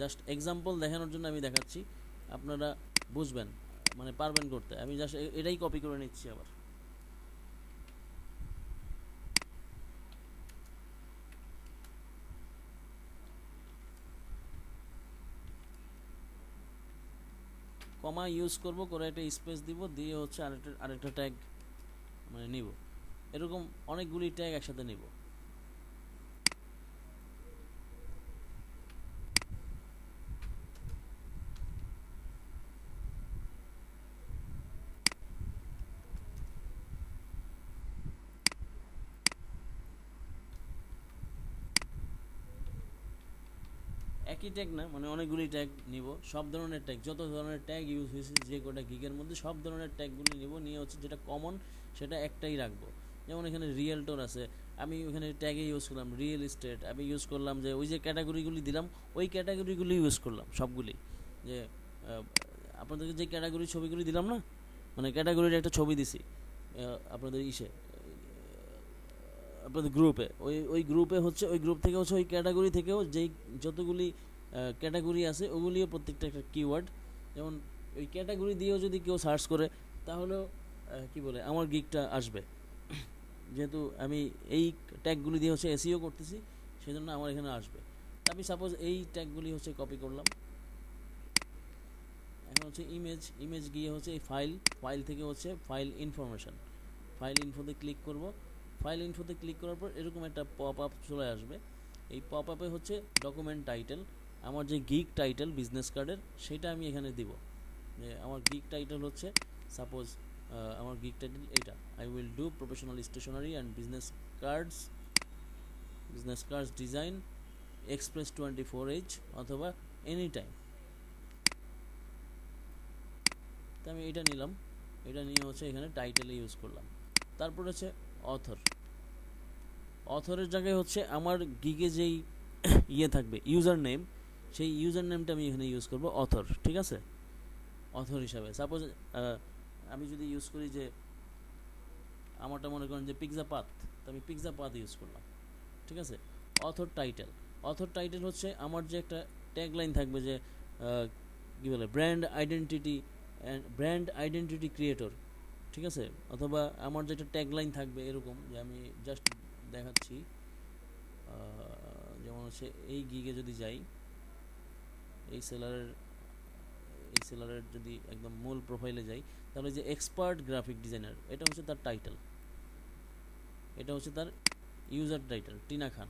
জাস্ট এক্সাম্পল দেখানোর জন্য আমি দেখাচ্ছি, আপনারা বুঝবেন মানে পারবেন করতে। আমি জাস্ট এটাই কপি করে নিচ্ছি আবার। কমা ইউজ করব, করে একটা স্পেস দিব, দিয়ে হচ্ছে আরেকটা ট্যাগ মানে নিব। এরকম অনেকগুলি ট্যাগ একসাথে নিব। একই ট্যাগ না, মানে অনেকগুলি ট্যাগ নিব, সব ধরনের ট্যাগ, যত ধরনের ট্যাগ ইউজ হয়েছে যে কটা গিগের মধ্যে সব ধরনের ট্যাগগুলি নিব, নিয়ে হচ্ছে যেটা কমন সেটা একটাই রাখবো। যেমন এখানে রিয়েলটর আছে, আমি ওখানে ট্যাগে ইউজ করলাম রিয়েল এস্টেট, আমি ইউজ করলাম যে ওই যে ক্যাটাগরিগুলি দিলাম ওই ক্যাটাগরিগুলি ইউজ করলাম সবগুলি। যে আপনাদেরকে যে ক্যাটাগরি ছবিগুলি দিলাম না, মানে ক্যাটাগরির একটা ছবি দিছি আপনাদের আপনাদের গ্রুপে, ওই গ্রুপে হচ্ছে ওই গ্রুপ থেকে হচ্ছে ওই ক্যাটাগরি থেকেও যেই যতগুলি ক্যাটাগরি আছে ওগুলিও প্রত্যেকটা একটা কিওয়ার্ড। যেমন ওই ক্যাটাগরি দিয়েও যদি কেউ সার্চ করে তাহলেও কি বলে আমার গিগটা আসবে, যেহেতু আমি এই ট্যাগগুলি দিয়ে হচ্ছে এসইও করতেছি সেজন্য আমার এখানে আসবে। আমি সাপোজ এই ট্যাগগুলি হচ্ছে কপি করলাম। এখন হচ্ছে ইমেজ গিয়ে হচ্ছে এই ফাইল থেকে হচ্ছে ফাইল ইনফোতে ক্লিক করব। ফাইল ইনফোতে ক্লিক করার পর এরকম একটা পপ আপ চলে আসবে। এই পপ আপে হচ্ছে ডকুমেন্ট টাইটেল, আমার যে গিগ টাইটেল বিজনেস কার্ডের সেটা আমি এখানে দিব। যে আমার গিগ টাইটেল হচ্ছে সাপোজ আমার গিগ টাইটেল এইটা, I will do professional stationery and business cards design express 24H অথবা এনি টাইম। তো আমি এটা নিলাম, এটা নিয়ে হচ্ছে এখানে টাইটেলে ইউজ করলাম। তারপর হচ্ছে অথরের জায়গায় হচ্ছে আমার গিগে যেই থাকবে ইউজার নেম, সেই ইউজার নেমটা আমি এখানে ইউজ করব অথর। ঠিক আছে, অথর হিসাবে সাপোজ আমি যদি ইউজ করি যে আমারটা মনে করেন যে পিৎজা পাথ, তো আমি পিৎজা পাথ ইউজ করলাম। ঠিক আছে, অথর টাইটেল হচ্ছে আমার যে একটা ট্যাগ লাইন থাকবে যে কী বলে ব্র্যান্ড আইডেন্টিটি ক্রিয়েটর। ঠিক আছে, অথবা আমার যেটা ট্যাগ লাইন থাকবে এরকম, যে আমি জাস্ট দেখাচ্ছি, যেমন হচ্ছে এই গিগে যদি যাই, এই সেলারের যদি একদম মূল প্রোফাইলে যাই, তাহলে যে এক্সপার্ট গ্রাফিক ডিজাইনার এটা হচ্ছে তার টাইটেল, এটা হচ্ছে তার ইউজার টাইটেল টিনা খান।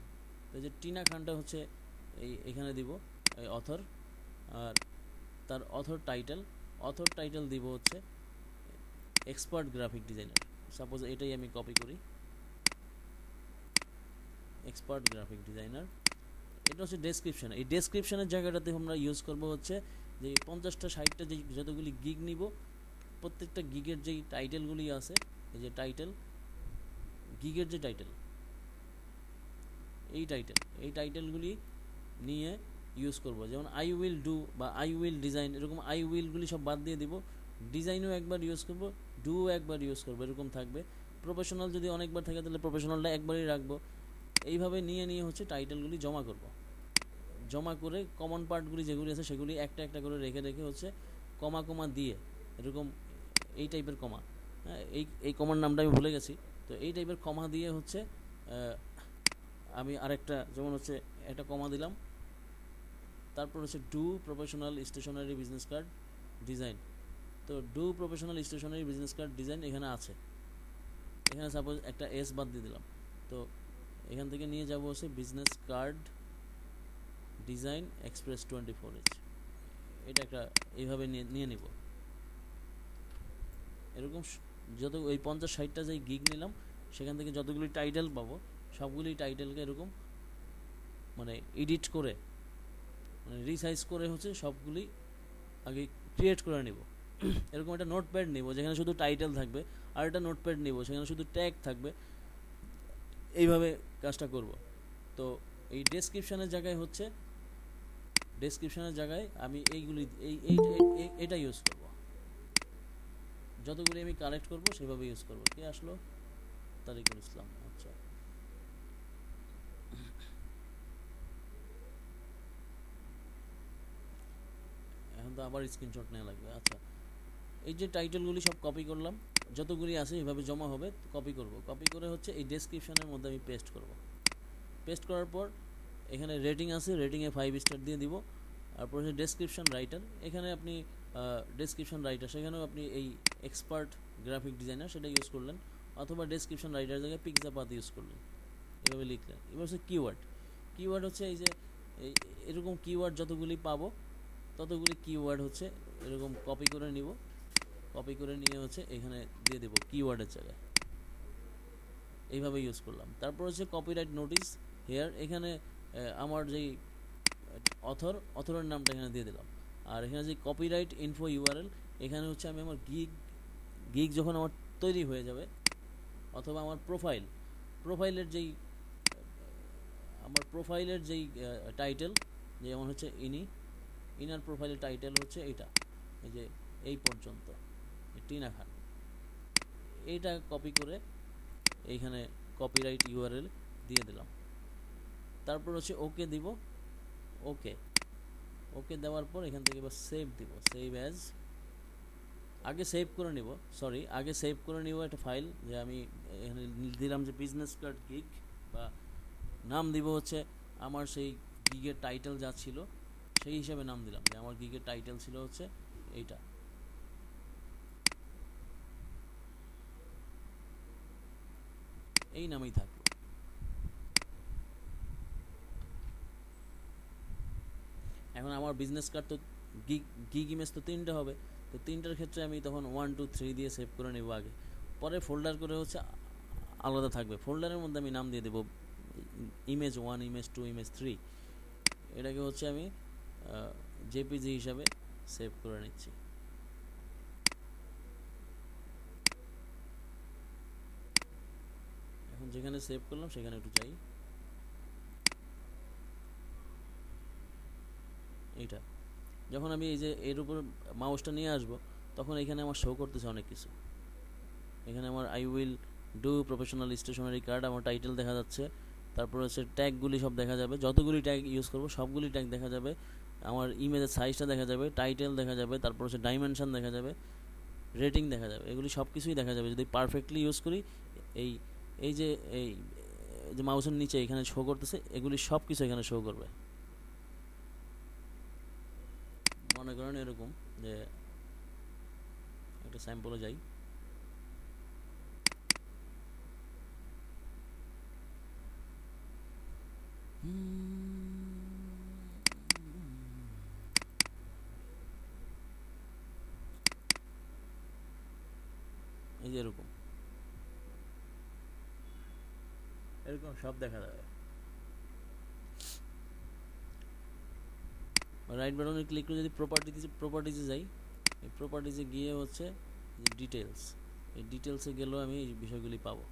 তো যে টিনা খানটা হচ্ছে এখানে দিব এই অথর, আর তার অথর টাইটেল দিব হচ্ছে এক্সপার্ট গ্রাফিক ডিজাইনার। সাপোজ এটাই আমি কপি করি, এক্সপার্ট গ্রাফিক ডিজাইনার। এটা হচ্ছে ডেসক্রিপশন, এই ডেসক্রিপশনের জায়গাটাতে আমরা ইউজ করব হচ্ছে যে 50-60টা যে যতগুলি গিগ নিব প্রত্যেকটা গিগের যেই টাইটেলগুলি আছে, এই যে গিগের যে এই টাইটেলগুলি নিয়ে ইউজ করব। যেমন আই উইল ডু বা আই উইল ডিজাইন, এরকম আই উইলগুলি সব বাদ দিয়ে দিব। ডিজাইনও একবার ইউজ করব, ডু একবার ইউজ করব, এরকম থাকবে। প্রফেশনাল যদি অনেকবার থাকে তাহলে প্রফেশনালটা একবারই রাখবো। এইভাবে নিয়ে নিয়ে হচ্ছে টাইটেলগুলি জমা করব। জমা করে কমন পার্টগুলি যেগুলি আছে সেগুলি একটা একটা করে রেখে রেখে হচ্ছে কমা কমা দিয়ে এরকম এই টাইপের কমা, হ্যাঁ, এই কমার নামটা আমি ভুলে গেছি। তো এই টাইপের কমা দিয়ে হচ্ছে আমি আরেকটা যেমন হচ্ছে একটা কমা দিলাম, তারপর হচ্ছে do professional stationery business card design. তো do professional stationery business card design এখানে আছে, এখানে সাপোজ একটা এস বাদ দিয়ে দিলাম। তো এখান থেকে নিয়ে যাব হচ্ছে business card design express 24H, এটা একটা এইভাবে নিয়ে নিব। এরকম যত ওই 50-60টা যে গিগ নিলাম সেখান থেকে যতগুলি টাইটেল পাবো সবগুলি টাইটেলকে এরকম মানে এডিট করে মানে রিসাইজ করে হচ্ছে সবগুলি আগে ক্রিয়েট করে নিব। এরকম একটা নোটপ্যাড নিব যেখানে শুধু টাইটেল থাকবে, আর একটা নোটপ্যাড নিব সেখানে শুধু ট্যাগ থাকবে। এইভাবে কাজটা করব। তো এই ডেসক্রিপশনের জায়গায় আমি এইগুলি এটা ইউজ করব। যতগুলি আমি কালেক্ট করব সেভাবে ইউজ করব। কে আসলো? তারিকুল ইসলাম। আচ্ছা, এখন তো আবার স্ক্রিনশট নেওয়া লাগবে। আচ্ছা, এই যে টাইটেলগুলি সব কপি করলাম, যতগুলি আছে এভাবে জমা হবে, কপি করব। কপি করে হচ্ছে এই ডেসক্রিপশনের মধ্যে আমি পেস্ট করব। পেস্ট করার পর এখানে রেটিং আছে, রেটিংয়ে 5 স্টার দিয়ে দিব। তারপর হচ্ছে ডেসক্রিপশন রাইটার, এখানে আপনি ডেসক্রিপশন রাইটার সেখানেও আপনি এই এক্সপার্ট গ্রাফিক ডিজাইনার সেটা ইউজ করলেন, অথবা ডেসক্রিপশন রাইটার জায়গায় পিকজাপাত ইউজ করলেন, এভাবে লিখলেন। এবার হচ্ছে কিওয়ার্ড হচ্ছে এই যে এরকম কিওয়ার্ড যতগুলি পাবো ততগুলি কিওয়ার্ড হচ্ছে এরকম কপি করে নিব। কপি করে নিয়ে হচ্ছে এখানে দিয়ে দেবো কিওয়ার্ডের জায়গায়, এইভাবে ইউজ করলাম। তারপর হচ্ছে কপিরাইট নোটিস হেয়ার, এখানে আমার যেই অথরের নামটা এখানে দিয়ে দিলাম। আর এখানে যে কপিরাইট ইনফো ইউআরএল, এখানে হচ্ছে আমি আমার গিগ যখন আমার তৈরি হয়ে যাবে, অথবা আমার প্রোফাইলের যেই টাইটেল, যেমন হচ্ছে ইনার প্রোফাইলের টাইটেল হচ্ছে এইটা, এই যে এই পর্যন্ত টিনা খান, এইটা কপি করে এইখানে কপিরাইট ইউআরএল দিয়ে দিলাম। তারপর হচ্ছে ওকে দিব। ওকে দেওয়ার পর এখান থেকে এবার সেভ দিব। সেভ অ্যাজ, আগে সেভ করে নিব একটা ফাইল, যে আমি এখানে দিলাম যে বিজনেস কার্ড গিগ, বা নাম দিব হচ্ছে আমার সেই গিগের টাইটেল যা ছিল সেই হিসাবে নাম দিলাম, যে আমার গিগের টাইটেল ছিল হচ্ছে এইটা। এই নামেই থাকলো। এখন আমার বিজনেস কার্ড তো গিগ ইমেজ তো 3টে হবে, তো 3টার ক্ষেত্রে আমি তখন 1 2 3 দিয়ে সেভ করে নেব আগে, পরে ফোল্ডার করে হচ্ছে আলাদা থাকবে। ফোল্ডারের মধ্যে আমি নাম দিয়ে দেবো ইমেজ 1, ইমেজ 2, ইমেজ 3। এটাকে হচ্ছে আমি জেপিজি হিসাবে সেভ করে নিচ্ছি। এখন যেখানে সেভ করলাম সেখানে একটু যাই। এইটা যখন আমি এই যে এর উপর মাউসটা নিয়ে আসবো, তখন এখানে আমার শো করতেছে অনেক কিছু। এখানে আমার I will do professional stationery card, আমার টাইটেল দেখা যাচ্ছে। তারপর হচ্ছে ট্যাগগুলি সব দেখা যাবে, যতগুলি ট্যাগ ইউজ করব সবগুলি ট্যাগ দেখা যাবে। আমার ইমেজের সাইজটা দেখা যাবে, টাইটেল দেখা যাবে, তারপর হচ্ছে ডাইমেনশন দেখা যাবে, রেটিং দেখা যাবে, এগুলি সব কিছুই দেখা যাবে যদি পারফেক্টলি ইউজ করি। এই এই যে মাউসের নিচে এখানে শো করতেছে, এগুলি সব কিছু এখানে শো করবে। মনে করেন এরকম যে একটা স্যাম্পলে যাই, এই যে এরকম সব দেখা যাবে। রাইট বাটনে ক্লিক করে যদি প্রপার্টিজে যাই, এই প্রপার্টিজে গিয়ে হচ্ছে ডিটেলস, এই ডিটেলসে গেলেও আমি এই বিষয়গুলি পাবো।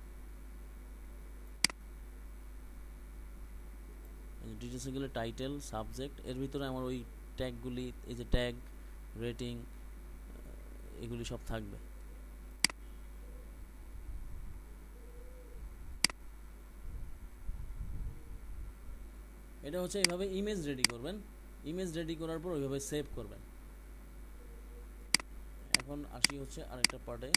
ডিটেলসে গেলে টাইটেল, সাবজেক্ট, এর ভিতরে আমার ওই ট্যাগগুলি, এই যে ট্যাগ, রেটিং, এগুলি সব থাকবে। এটা হচ্ছে এইভাবে ইমেজ রেডি করবেন, ইমেজ রেডি করার পর ওইভাবে সেভ করবেন। এখন আসি হচ্ছে আরেকটা পার্টে।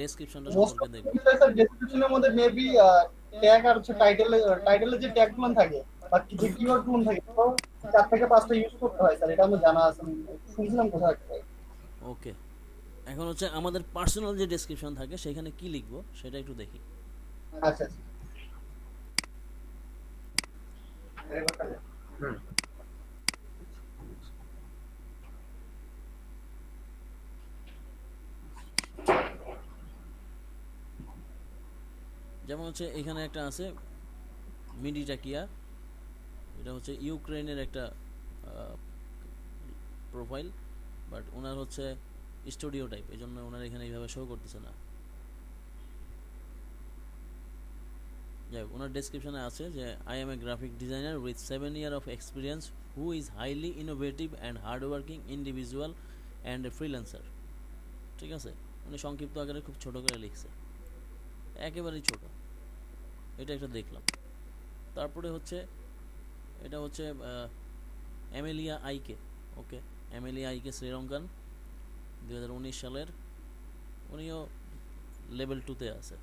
ডেসক্রিপশনটা মোস্ট সম্পর্কে অফ দেখব। স্যার ডেসক্রিপশনের মধ্যে মেবি ট্যাগ আর হচ্ছে টাইটেলের যে ট্যাগ গুলো থাকে বা যে কিওয়ার্ড গুলো থাকে তো 4 থেকে 5টা ইউজ করতে হয় স্যার, এটা আমি জানা আছে, আমি শুনছিলাম কোথাও একটা। ওকে, এখন হচ্ছে আমাদের পার্সোনাল যে ডেসক্রিপশন থাকে সেখানে কি লিখবো সেটা একটু দেখি। আচ্ছা আচ্ছা। হুম। যেমন হচ্ছে এখানে একটা আছে মিডিটাকিয়া, এটা হচ্ছে ইউক্রেনের একটা প্রোফাইল, বাট ওনার হচ্ছে স্টুডিও টাইপ, এই জন্য ওনার এখানে এইভাবে শো করতেছে না। যাই হোক, ওনার ডেসক্রিপশনে আছে যে I am A graphic designer with 7 years of experience who is highly innovative and hard working individual and a freelancer. ঠিক আছে, উনি সংক্ষিপ্ত আকারে খুব ছোট করে লিখছে, একেবারেই ছোট। এটা একটা দেখলাম। তারপরে হচ্ছে এটা হচ্ছে অ্যামেলিয়া আইকে। ওকে, অ্যামেলিয়া আইকে শ্রীলঙ্কান, 2019 সালের, উনিও লেভেল 2-তে আছে।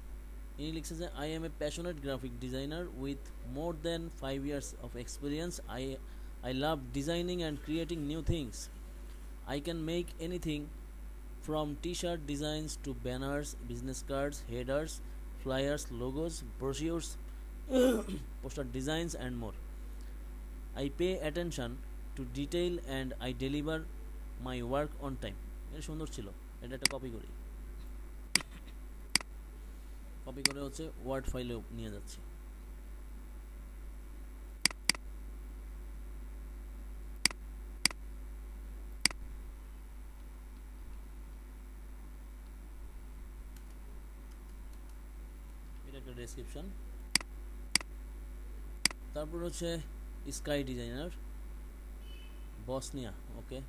ইনি লিখছে যে I am a passionate graphic designer with more than 5 years of experience. I love designing and creating new things. I can make anything from t-shirt designs to banners, business cards, headers, flyers, logos, brochures, poster designs and more. I pay attention to detail and I deliver my work on time. এটা সুন্দর ছিল, এটা একটা copy করি, copy করে হচ্ছে word ফাইলে নিয়ে যাচ্ছি। এটা একটা ডেসক্রিপশন। তারপর হচ্ছে স্কাই ডিজাইনার বসনিয়া। ওকে,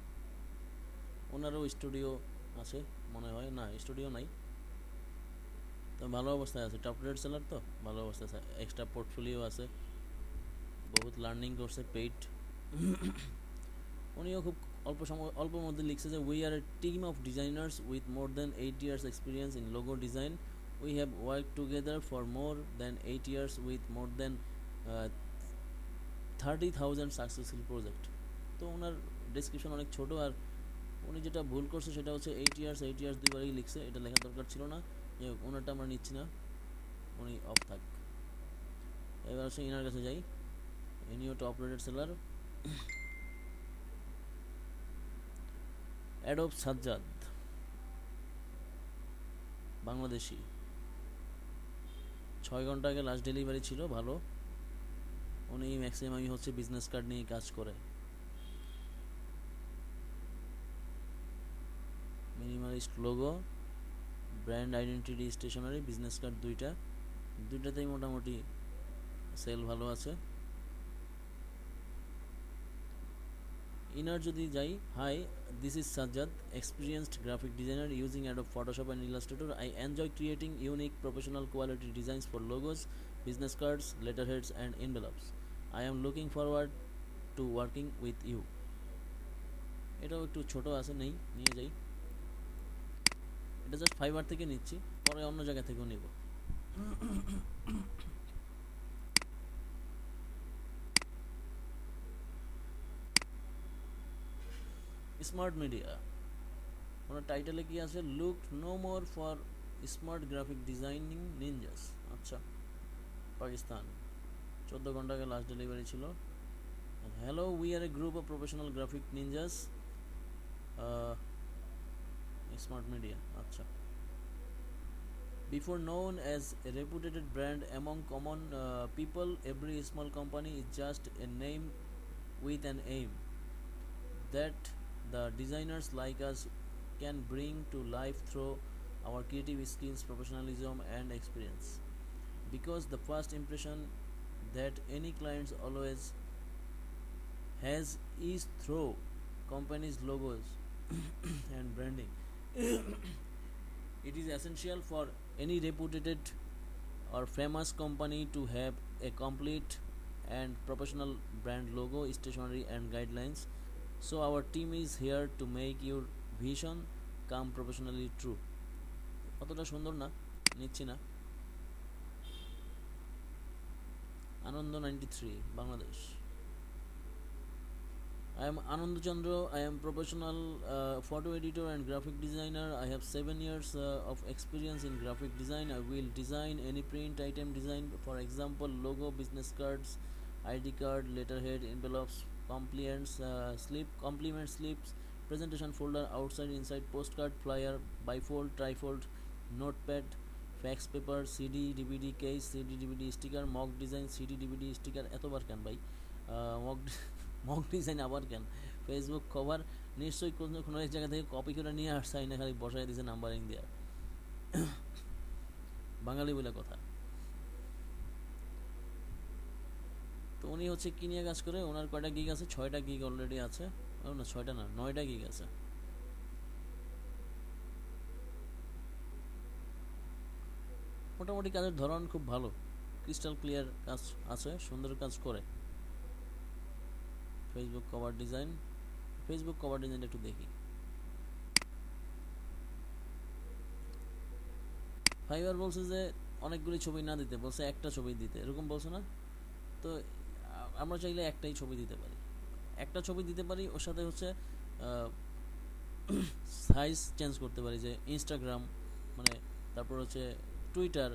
ওনারও স্টুডিও আছে মনে হয়, না স্টুডিও নাই, তো ভালো অবস্থায় আছে, টপ রেট সেলার, তো ভালো অবস্থায় আছে, এক্সট্রা পোর্টফোলিও আছে, বহুত লার্নিং করছে পেইড। উনিও খুব অল্পের মধ্যে লিখছে যে we are a team of designers with more than 8 years experience in logo design. We have work together for more than 8 years with more than 30,000 successful project. তো ওনার ডেসক্রিপশন অনেক ছোট, আর উনি যেটা ভুল করছে সেটা হচ্ছে 8 years দুইবারই লিখছে, এটা লেখা দরকার ছিল না। যাই হোক, ওনারটা আমরা নিচ্ছি না, উনি অফ থাক। এবার হচ্ছে ইনার কাছে যাই, ইনিও top rated seller. Adobe Sajjad, Bangladeshi, 6 ঘন্টা আগে লাস্ট ডেলিভারি ছিল, ভালো। উনি ম্যাক্সিমামই হচ্ছে বিজনেস কার্ড নিয়ে কাজ করে। Minimalist logo, brand identity, stationery, business card, দুইটাতেই মোটামুটি সেল ভালো আছে। ইনার যদি যাই, hi, this is Sajjad, experienced graphic designer using Adobe Photoshop and Illustrator. I enjoy creating unique professional quality designs for logos, business cards, letter heads and envelopes. I am looking forward to working with you. এটাও একটু ছোট আছে, নেই, নিয়ে যাই। এটা just fibre থেকে নিচ্ছি, পরে অন্য জায়গা থেকেও নিব। স্মার্ট মিডিয়া, ওনার টাইটেলে কি আছে, look no more for smart graphic designing ninjas. আচ্ছা, পাকিস্তান, 14 ঘন্টা আগে লাস্ট ডেলিভারি ছিল। Hello, we are a group of professional graphic ninjas, smart media. আচ্ছা, before known as a reputed brand among common people, every small company is just a name with an aim that the designers like us can bring to life through our creative skills, professionalism, and experience. Because the first impression that any client always has is through company's logos and branding. It is essential for any reputed or famous company to have a complete and professional brand logo, stationery, and guidelines. So, our team is here to make your vision come professionally true. কতটা সুন্দর না? নিচ্ছি না। আনন্দ 93 Bangladesh. I am Anand Chandra. I am professional photo editor and graphic designer. I have 7 years of experience in graphic design. I will design any print item design, for example, logo, business cards, ID card, letterhead, envelopes, compliment slips, presentation folder, outside, inside, postcard, flyer, bifold, trifold, notepad, fax paper, CD, DVD case, CD, DVD sticker, mock design, CD, DVD sticker. এতবার কেন ভাই? Mock design আবার কেন? Facebook cover নিশ্চয়ই কোনো এক জায়গা থেকে কপি করে নিয়ে আসছে, না খালি বসাই দিয়েছে নাম্বারিং দেওয়া। বাঙালি বলে কথা। তো উনি হচ্ছে কি নিয়ে কাজ করে? ওনার কয়টা গিগ আছে? 6টা গিগ অলরেডি আছে। না 6টা না, 9টা গিগ আছে। মোটামুটি কাজের ধরন খুব ভালো, ক্রিস্টাল ক্লিয়ার কাজ আছে, সুন্দর কাজ করে। ফেসবুক কভার ডিজাইনটা একটু দেখি। ফাইবার বলছে যে অনেকগুলি ছবি না দিতে, বলছে একটা ছবি দিতে, এরকম বলছে না? তো আমরা চাইলে একটাই ছবি দিতে পারি, ওর সাথে হচ্ছে সাইজ চেঞ্জ করতে পারি, যে ইনস্টাগ্রাম মানে তারপর হচ্ছে টুইটার,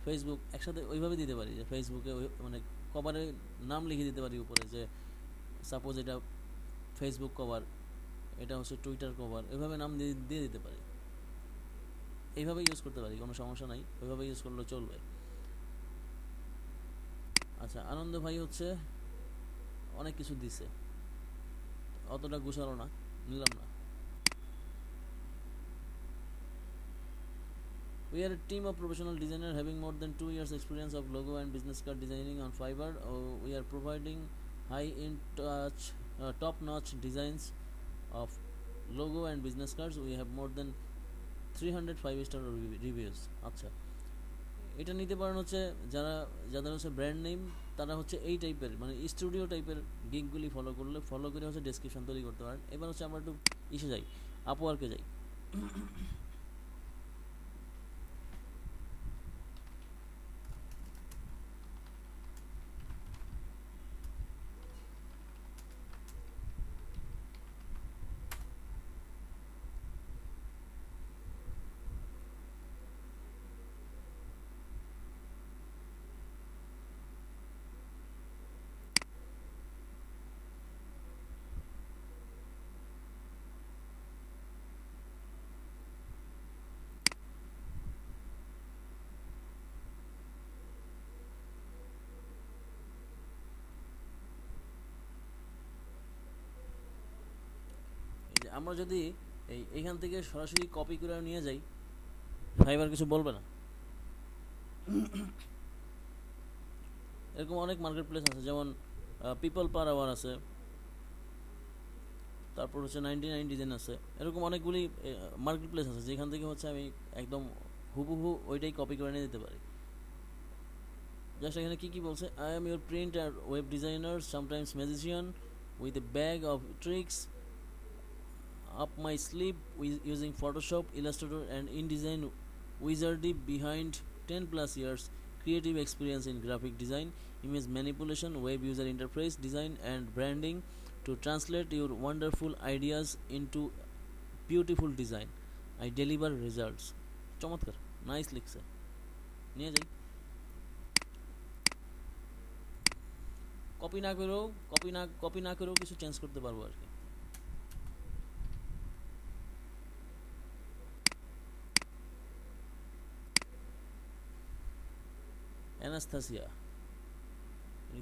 ফেসবুক একসাথে ওইভাবে দিতে পারি, যে ফেসবুকে মানে কভারে নাম লিখে দিতে পারি উপরে, যে সাপোজ এটা ফেসবুক কভার, এটা হচ্ছে টুইটার কভার, এভাবে নাম দিয়ে দিতে পারি। এইভাবে ইউজ করতে পারি, কোনো সমস্যা নাই, ওইভাবে ইউজ করলে চলবে। আচ্ছা, আনন্দ ভাই হচ্ছে অনেক কিছু দিছে, অতটা গুছালো না, নিলাম না। We are a team of professional designers having more than 2 years experience of logo and business card designing on Fiverr. We are providing top-notch designs of logo and business cards. We have more than 300 5-star reviews. আচ্ছা, এটা নিতে পারেন হচ্ছে যাদের হচ্ছে brand name, তারা হচ্ছে এই টাইপের মানে স্টুডিও টাইপের গিগগুলি ফলো করে হচ্ছে ডেসক্রিপশন তৈরি করতে পারেন। এবার হচ্ছে আমরা একটু যাই, আপওয়ার্কে যাই। আমরা যদি এইখান থেকে সরাসরি কপি করে নিয়ে যাই, ফাইবার কিছু বলবে না। এরকম অনেক মার্কেট প্লেস আছে, যেমন পিপল পার আওয়ার আছে, তারপর হচ্ছে 99 ডিজাইন আছে, এরকম অনেকগুলি মার্কেট প্লেস আছে যেখান থেকে হচ্ছে আমি একদম হুবহু ওইটাই কপি করে নিয়ে দিতে পারি। জাস্ট এখানে কি বলছে, আই এম ইউর প্রিন্ট আর web designer, sometimes magician with a bag of tricks up my sleeve using Photoshop, Illustrator and InDesign wizardry behind 10 plus years creative experience in graphic design, image manipulation, web user interface design and branding to translate your wonderful ideas into beautiful design. I deliver results. চমৎকার, nice লিখছে, নিয়ে যাই। Copy না করেও কিছু change করতে পারবো আর কি। অ্যানাস্থেসিয়া,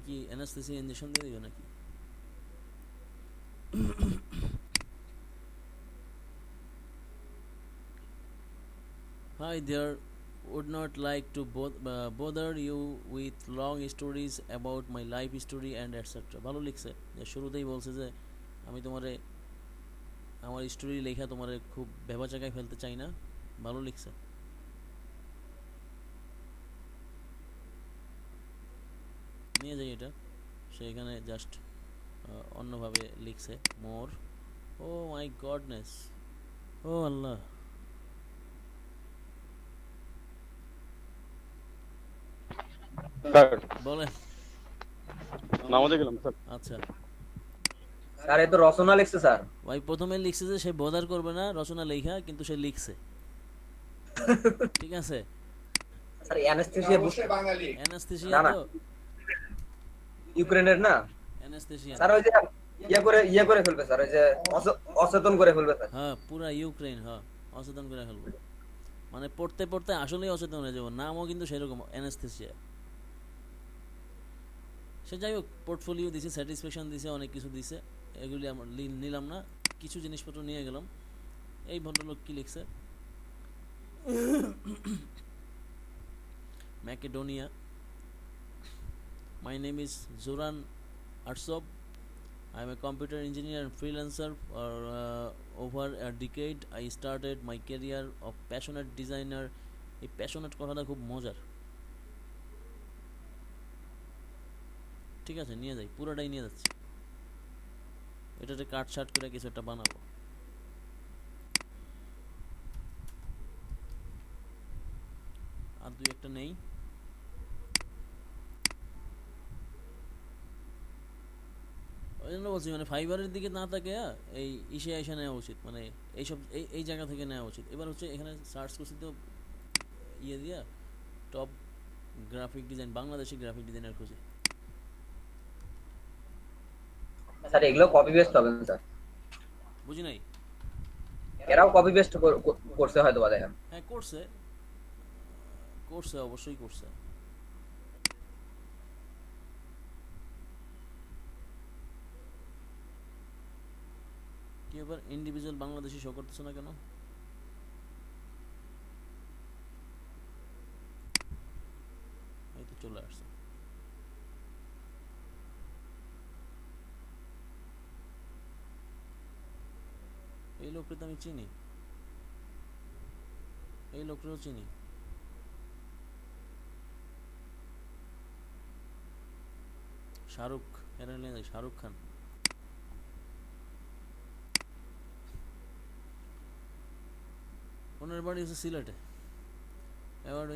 কি অ্যানাস্থেসিয়া ইঞ্জেকশন দিয়ে দিবে নাকি? Hi there, would not like to bother you with long stories about my life history and etc. ভালো লিখছে, যে শুরুতেই বলছে যে আমি তোমারে আমার স্টোরি লেখা তোমারে খুব ভেবা জায়গায় ফেলতে চাই না। ভালো লিখছে। নিয়ে যাই এটা, সে এখানে জাস্ট অন্যভাবে লিখছে মোর। ও মাই গডনেস, ও আল্লাহ। স্যার বলেন। নামাজে গেলাম স্যার। আচ্ছা স্যার এ তো রচনা লিখছে স্যার। ভাই প্রথমে লিখছে যে সে বদার করবে না রচনা লেখা, কিন্তু সে লিখছে। ঠিক আছে, স্যার অ্যানাস্থেসিয়া বুঝতে অ্যানাস্থেসিয়া না, না। তো ইউক্রেনের না অ্যানাস্থেসিয়া। স্যার, ওই যে ইয়ে করে ফেলবে স্যার, ওই যে অচেতন করে ফেলবে স্যার। হ্যাঁ পুরা ইউক্রেন, হ্যাঁ অচেতন করে ফেলবো, মানে পড়তে পড়তে আসলেই অচেতন হয়ে যাবো। নামও কিন্তু সেরকম অ্যানাস্থেসিয়া। সে যাই হোক, পোর্টফোলিও দিছে, স্যাটিসফ্যাকশন দিছে, অনেক কিছু দিছে, এগুলি আমরা নিলাম না, কিছু জিনিসপত্র নিয়ে গেলাম। এই ভদ্রলোক কি লিখছে, ম্যাকেডোনিয়া। My name is Zoran Arsov. I am a computer engineer and freelancer for over a decade. I started my career of passionate designer. এই প্যাশনেট কথাটা খুব মজার। ঠিক আছে, নিয়ে যাই, পুরোটাই নিয়ে যাচ্ছি। এটাতে কাট শার্ট করে কিছু একটা বানাবো। আর দুই একটা নেই। ওই জন্য বলছি, মানে ফাইবারের দিকে না তাকে এই ইসে আইসা নেওয়া উচিত, মানে এইসব এই জায়গা থেকে নেওয়া উচিত। এবার হচ্ছে এখানে সার্চ করছি তো ইয়ে দিয়া top graphic design, Bangladeshi graphic designer খুঁজে। স্যার এগুলো কপি পেস্ট হবে না স্যার, বুঝি নাই। এরাও কপি পেস্ট করছে হয়তো বা দেখেন। হ্যাঁ করছে, করছে অবশ্যই করছে। কি এবার ইন্ডিভিজুয়াল বাংলাদেশি শো করতেছে না কেন? এই তো চলে আসছে। এই লোকটা তো আমি চিনি, এই লোকটাও চিনি। শাহরুখ, এরা নিয়ে শাহরুখ খান। ওনার বাড়ি হচ্ছে সিলেটে। Award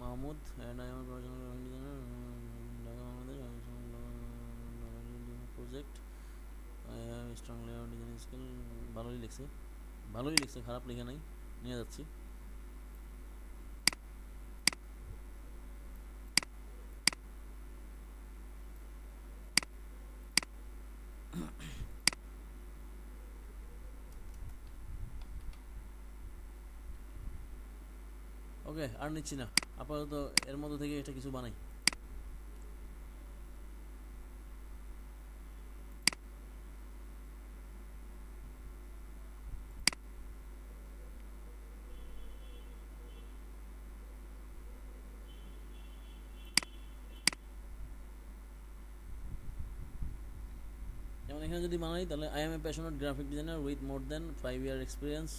Mahmud and I am project. I have strong layout design skill. ভালোই লিখছে, ভালোই লিখছে, খারাপ লিখে নাই। নিয়ে যাচ্ছি। ওকে, আর নিচ্ছি না আপাতত, এর মধ্যে থেকে এটা কিছু বানাই। যেমন এখানে যদি বানাই তাহলে I am a passionate graphic designer with more than 5 year experience.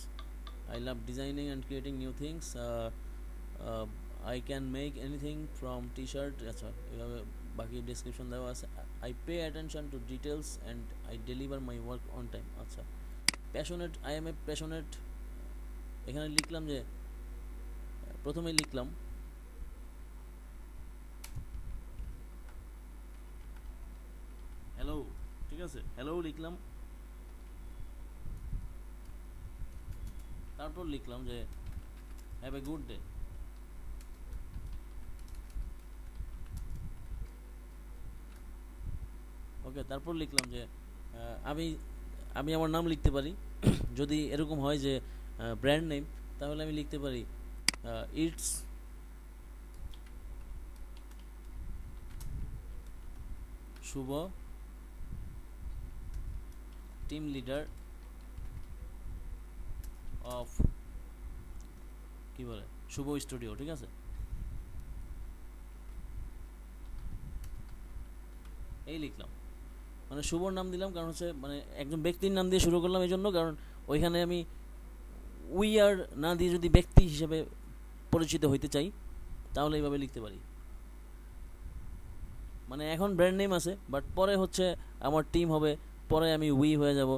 I love designing and creating new things. I can make anything from t-shirt, আচ্ছা এভাবে বাকি ডেসক্রিপশন দেওয়া আছে। I pay attention to details and I deliver my work on time. আচ্ছা, passionate, I am a passionate, এখানে লিখলাম যে প্রথমে লিখলাম হ্যালো, ঠিক আছে, হ্যালো লিখলাম, তারপর লিখলাম যে হ্যাভ এ গুড ডে। ওকে, তারপর লিখলাম যে আমি আমি আমার নাম লিখতে পারি। যদি এরকম হয় যে ব্র্যান্ড নেম, তাহলে আমি লিখতে পারি it's Shubho, team leader of কি বলে শুভ স্টুডিও, ঠিক আছে। এই লিখলাম, মানে শুভর নাম দিলাম কারণ হচ্ছে মানে একজন ব্যক্তির নাম দিয়ে শুরু করলাম এই জন্য, কারণ ওইখানে আমি উই আর না দিয়ে যদি ব্যক্তি হিসেবে পরিচিত হইতে চাই তাহলে এইভাবে লিখতে পারি। মানে এখন ব্র্যান্ড নেম আছে, বাট পরে হচ্ছে আমার টিম হবে, পরে আমি উই হয়ে যাব,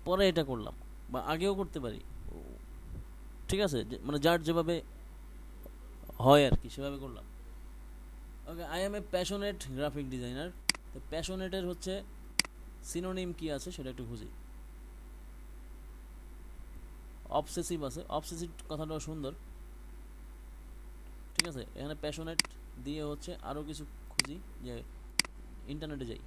পরে এটা করলাম, বা আগেও করতে পারি, ঠিক আছে, মানে যার যেভাবে হয় আর কি সেভাবে করলাম। Okay, I am a passionate graphic designer. তো প্যাশনেটের হচ্ছে সিনোনিম কি আছে সেটা একটু খুঁজি। অবসেসিভ আছে, অবসেসিভ কথাটাও সুন্দর, ঠিক আছে। এখানে প্যাশনেট দিয়ে হচ্ছে আরও কিছু খুঁজি, যে ইন্টারনেটে যাই।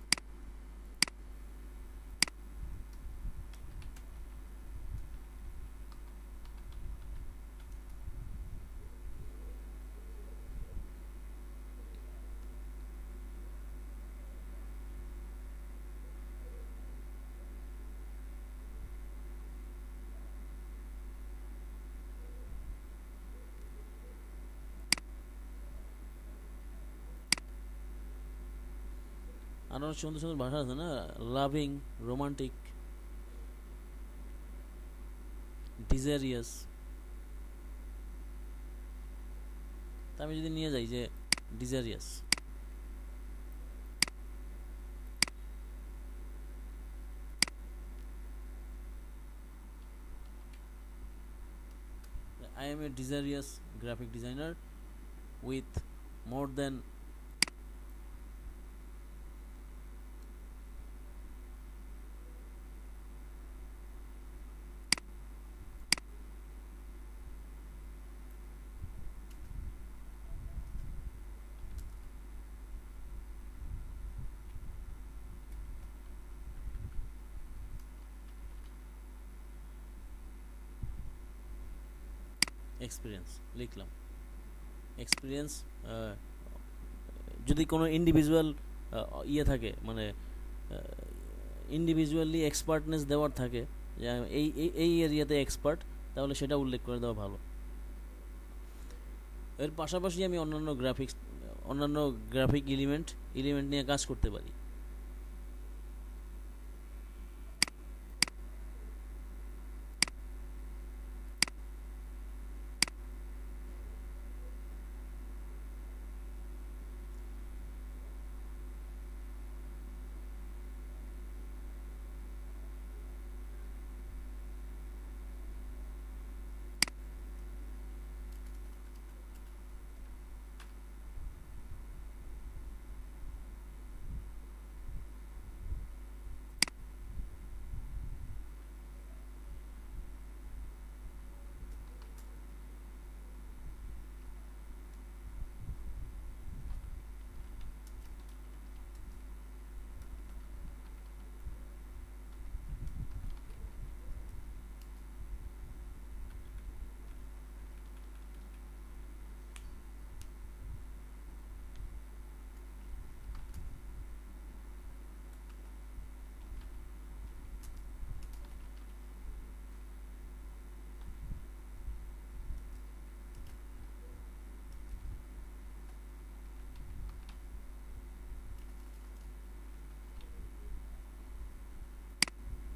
আরও সুন্দর সুন্দর ভাষা আছে না, লাভিং, রোমান্টিক, ডিজারিয়াস। তা আমি যদি নিয়ে যাই যে ডিজারিয়াস, I am a desirous graphic designer with more than experience লিখলাম। এক্সপিরিয়েন্স যদি কোনো ইন্ডিভিজুয়াল ইয়ে থাকে, মানে ইন্ডিভিজুয়ালি এক্সপার্টনেস দেওয়ার থাকে, যে এই এই এরিয়াতে এক্সপার্ট, তাহলে সেটা উল্লেখ করে দেওয়া ভালো। এর পাশাপাশি আমি অন্যান্য গ্রাফিক এলিমেন্ট নিয়ে কাজ করতে পারি।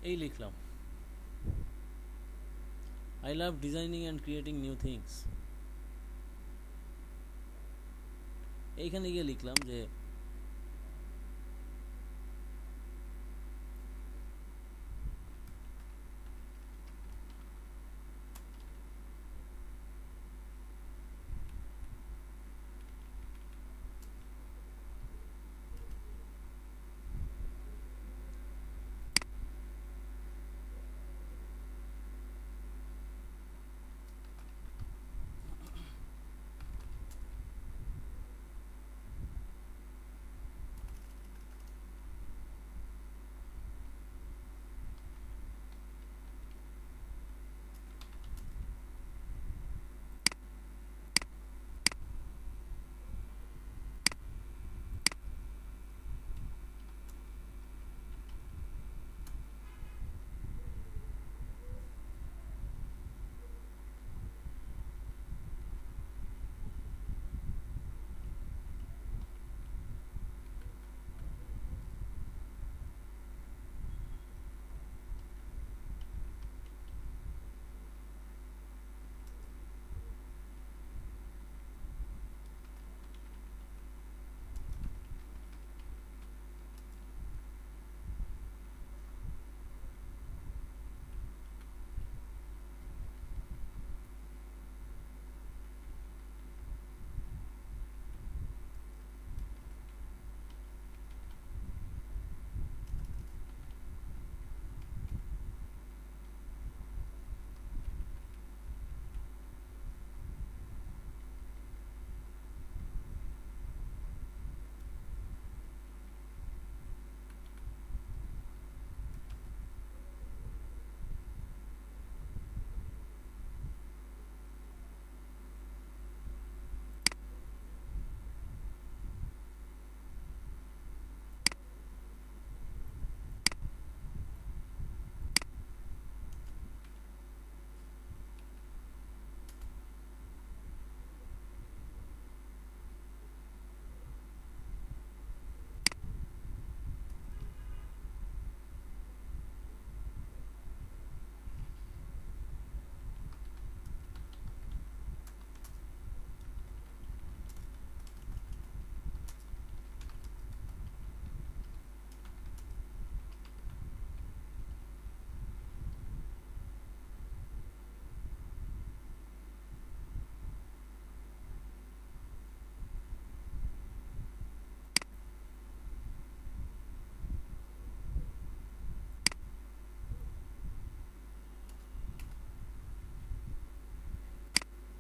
এই লিখলাম, I love designing and creating new things। এইখানে গিয়ে লিখলাম যে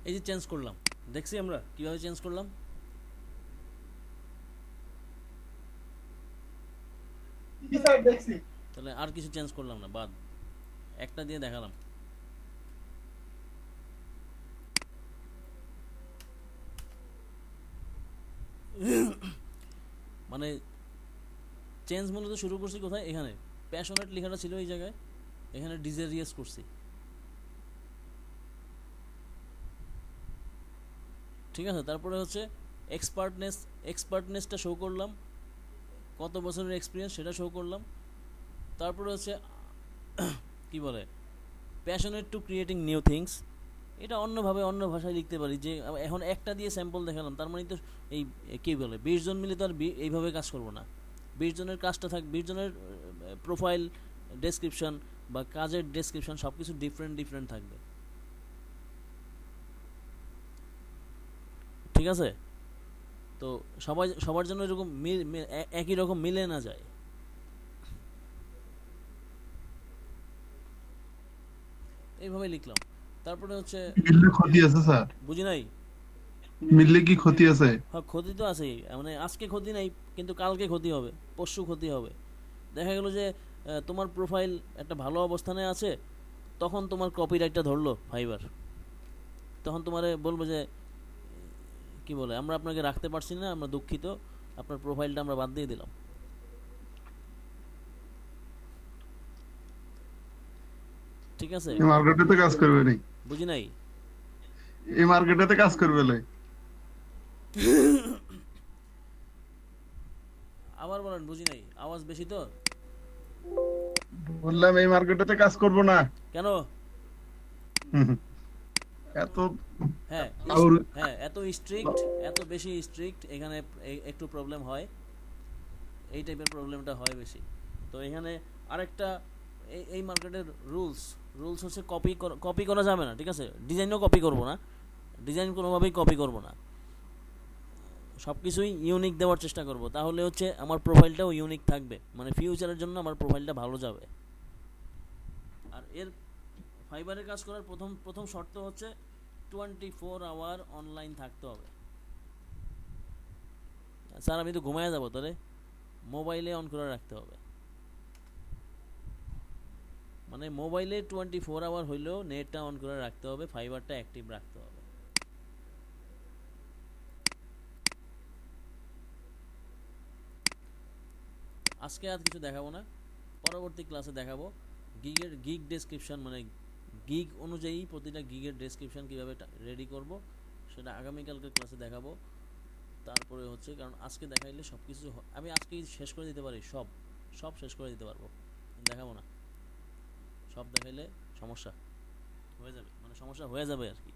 এই যে চেঞ্জ করলাম, দেখছি আমরা কিভাবে চেঞ্জ করলাম। ডিসাইড দেখছি। তাহলে আর কিছু চেঞ্জ করলাম না, বাদ একটা দিয়ে দেখালাম। মানে চেঞ্জ মূলত শুরু করছি কোথায়, এখানে প্যাশনেট লেখাটা ছিল এই জায়গায়, এখানে ডিজেরিয়াস করছি, ঠিক আছে। তারপরে হচ্ছে এক্সপার্টনেসটা শো করলাম, কত বছরের এক্সপিরিয়েন্স সেটা শো করলাম। তারপরে হচ্ছে কি বলে passionate to creating new things, এটা অন্যভাবে অন্য ভাষায় লিখতে পারি, যে এখন একটা দিয়ে স্যাম্পল দেখালাম, তার মানে তো এই কী বলে 20 জন মিলে তো আর এইভাবে কাজ করবো না। 20 জনের কাজটা 20 জনের প্রোফাইল ডেসক্রিপশন বা কাজের ডেসক্রিপশন সব কিছু ডিফারেন্ট থাকবে, ঠিক আছে। তো সবার জন্য এরকম একই রকম মিলে না যায়। এইভাবে লিখলাম। তারপরে হচ্ছে মিললে ক্ষতি আছে স্যার? বুঝি নাই। মিললে কি ক্ষতি আছে? হ্যাঁ, ক্ষতি তো আছেই, মানে আজকে ক্ষতি নাই কিন্তু কালকে ক্ষতি হবে, পরশু ক্ষতি হবে। দেখা গেল যে তোমার প্রোফাইল একটা ভালো অবস্থানে আছে, তখন তোমার কপিরাইটটা ধরলো ফাইবার, তখন তোমারে বলবো যে কি বলে আমরা আপনাকে রাখতে পারছি না, আমরা দুঃখিত, আপনার প্রোফাইলটা আমরা বাদ দিয়ে দিলাম, ঠিক আছে। এই মার্কেটে কাজ করবে নাই? বুঝি নাই। এই মার্কেটে কাজ করবে নাই? আবার বলেন, বুঝি নাই, আওয়াজ বেশি তো। বললাম এই মার্কেটে কাজ করব না। কেন? এত হ্যাঁ এত স্ট্রিক্ট, এত বেশি স্ট্রিক্ট, এখানে একটু প্রবলেম হয়, এই টাইপের প্রবলেমটা হয় বেশি। তো এখানে আরেকটা এই মার্কেটের রুলস হচ্ছে কপি করা যাবে না, ঠিক আছে। ডিজাইনও কপি করব না, ডিজাইন কোনোভাবেই কপি করব না, সব কিছুই ইউনিক দেওয়ার চেষ্টা করব, তাহলে হচ্ছে আমার প্রোফাইলটাও ইউনিক থাকবে, মানে ফিউচারের জন্য আমার প্রোফাইলটা ভালো যাবে। আর এর ফাইবারে কাজ করার প্রথম শর্ত হচ্ছে 24 আওয়ার অনলাইন থাকতে হবে। স্যার আমি তো ঘুমায় যাবো, তাহলে মোবাইলে অন করে রাখতে হবে, মানে মোবাইলে 24 আওয়ার হইলেও নেটটা অন করে রাখতে হবে, ফাইবারটা অ্যাক্টিভ রাখতে হবে। আজকে আর কিছু দেখাবো না, পরবর্তী ক্লাসে দেখাবো গিগ ডেসক্রিপশন, মানে গিগ অনুযায়ী প্রতিটা গিগের ডেসক্রিপশন কীভাবে রেডি করব সেটা আগামীকালকের ক্লাসে দেখাবো। তারপরে হচ্ছে কারণ আজকে দেখাইলে সব কিছু আমি আজকেই শেষ করে দিতে পারি, সব শেষ করে দিতে পারবো, দেখাবো না, সব দেখাইলে সমস্যা হয়ে যাবে, মানে সমস্যা হয়ে যাবে আর কি।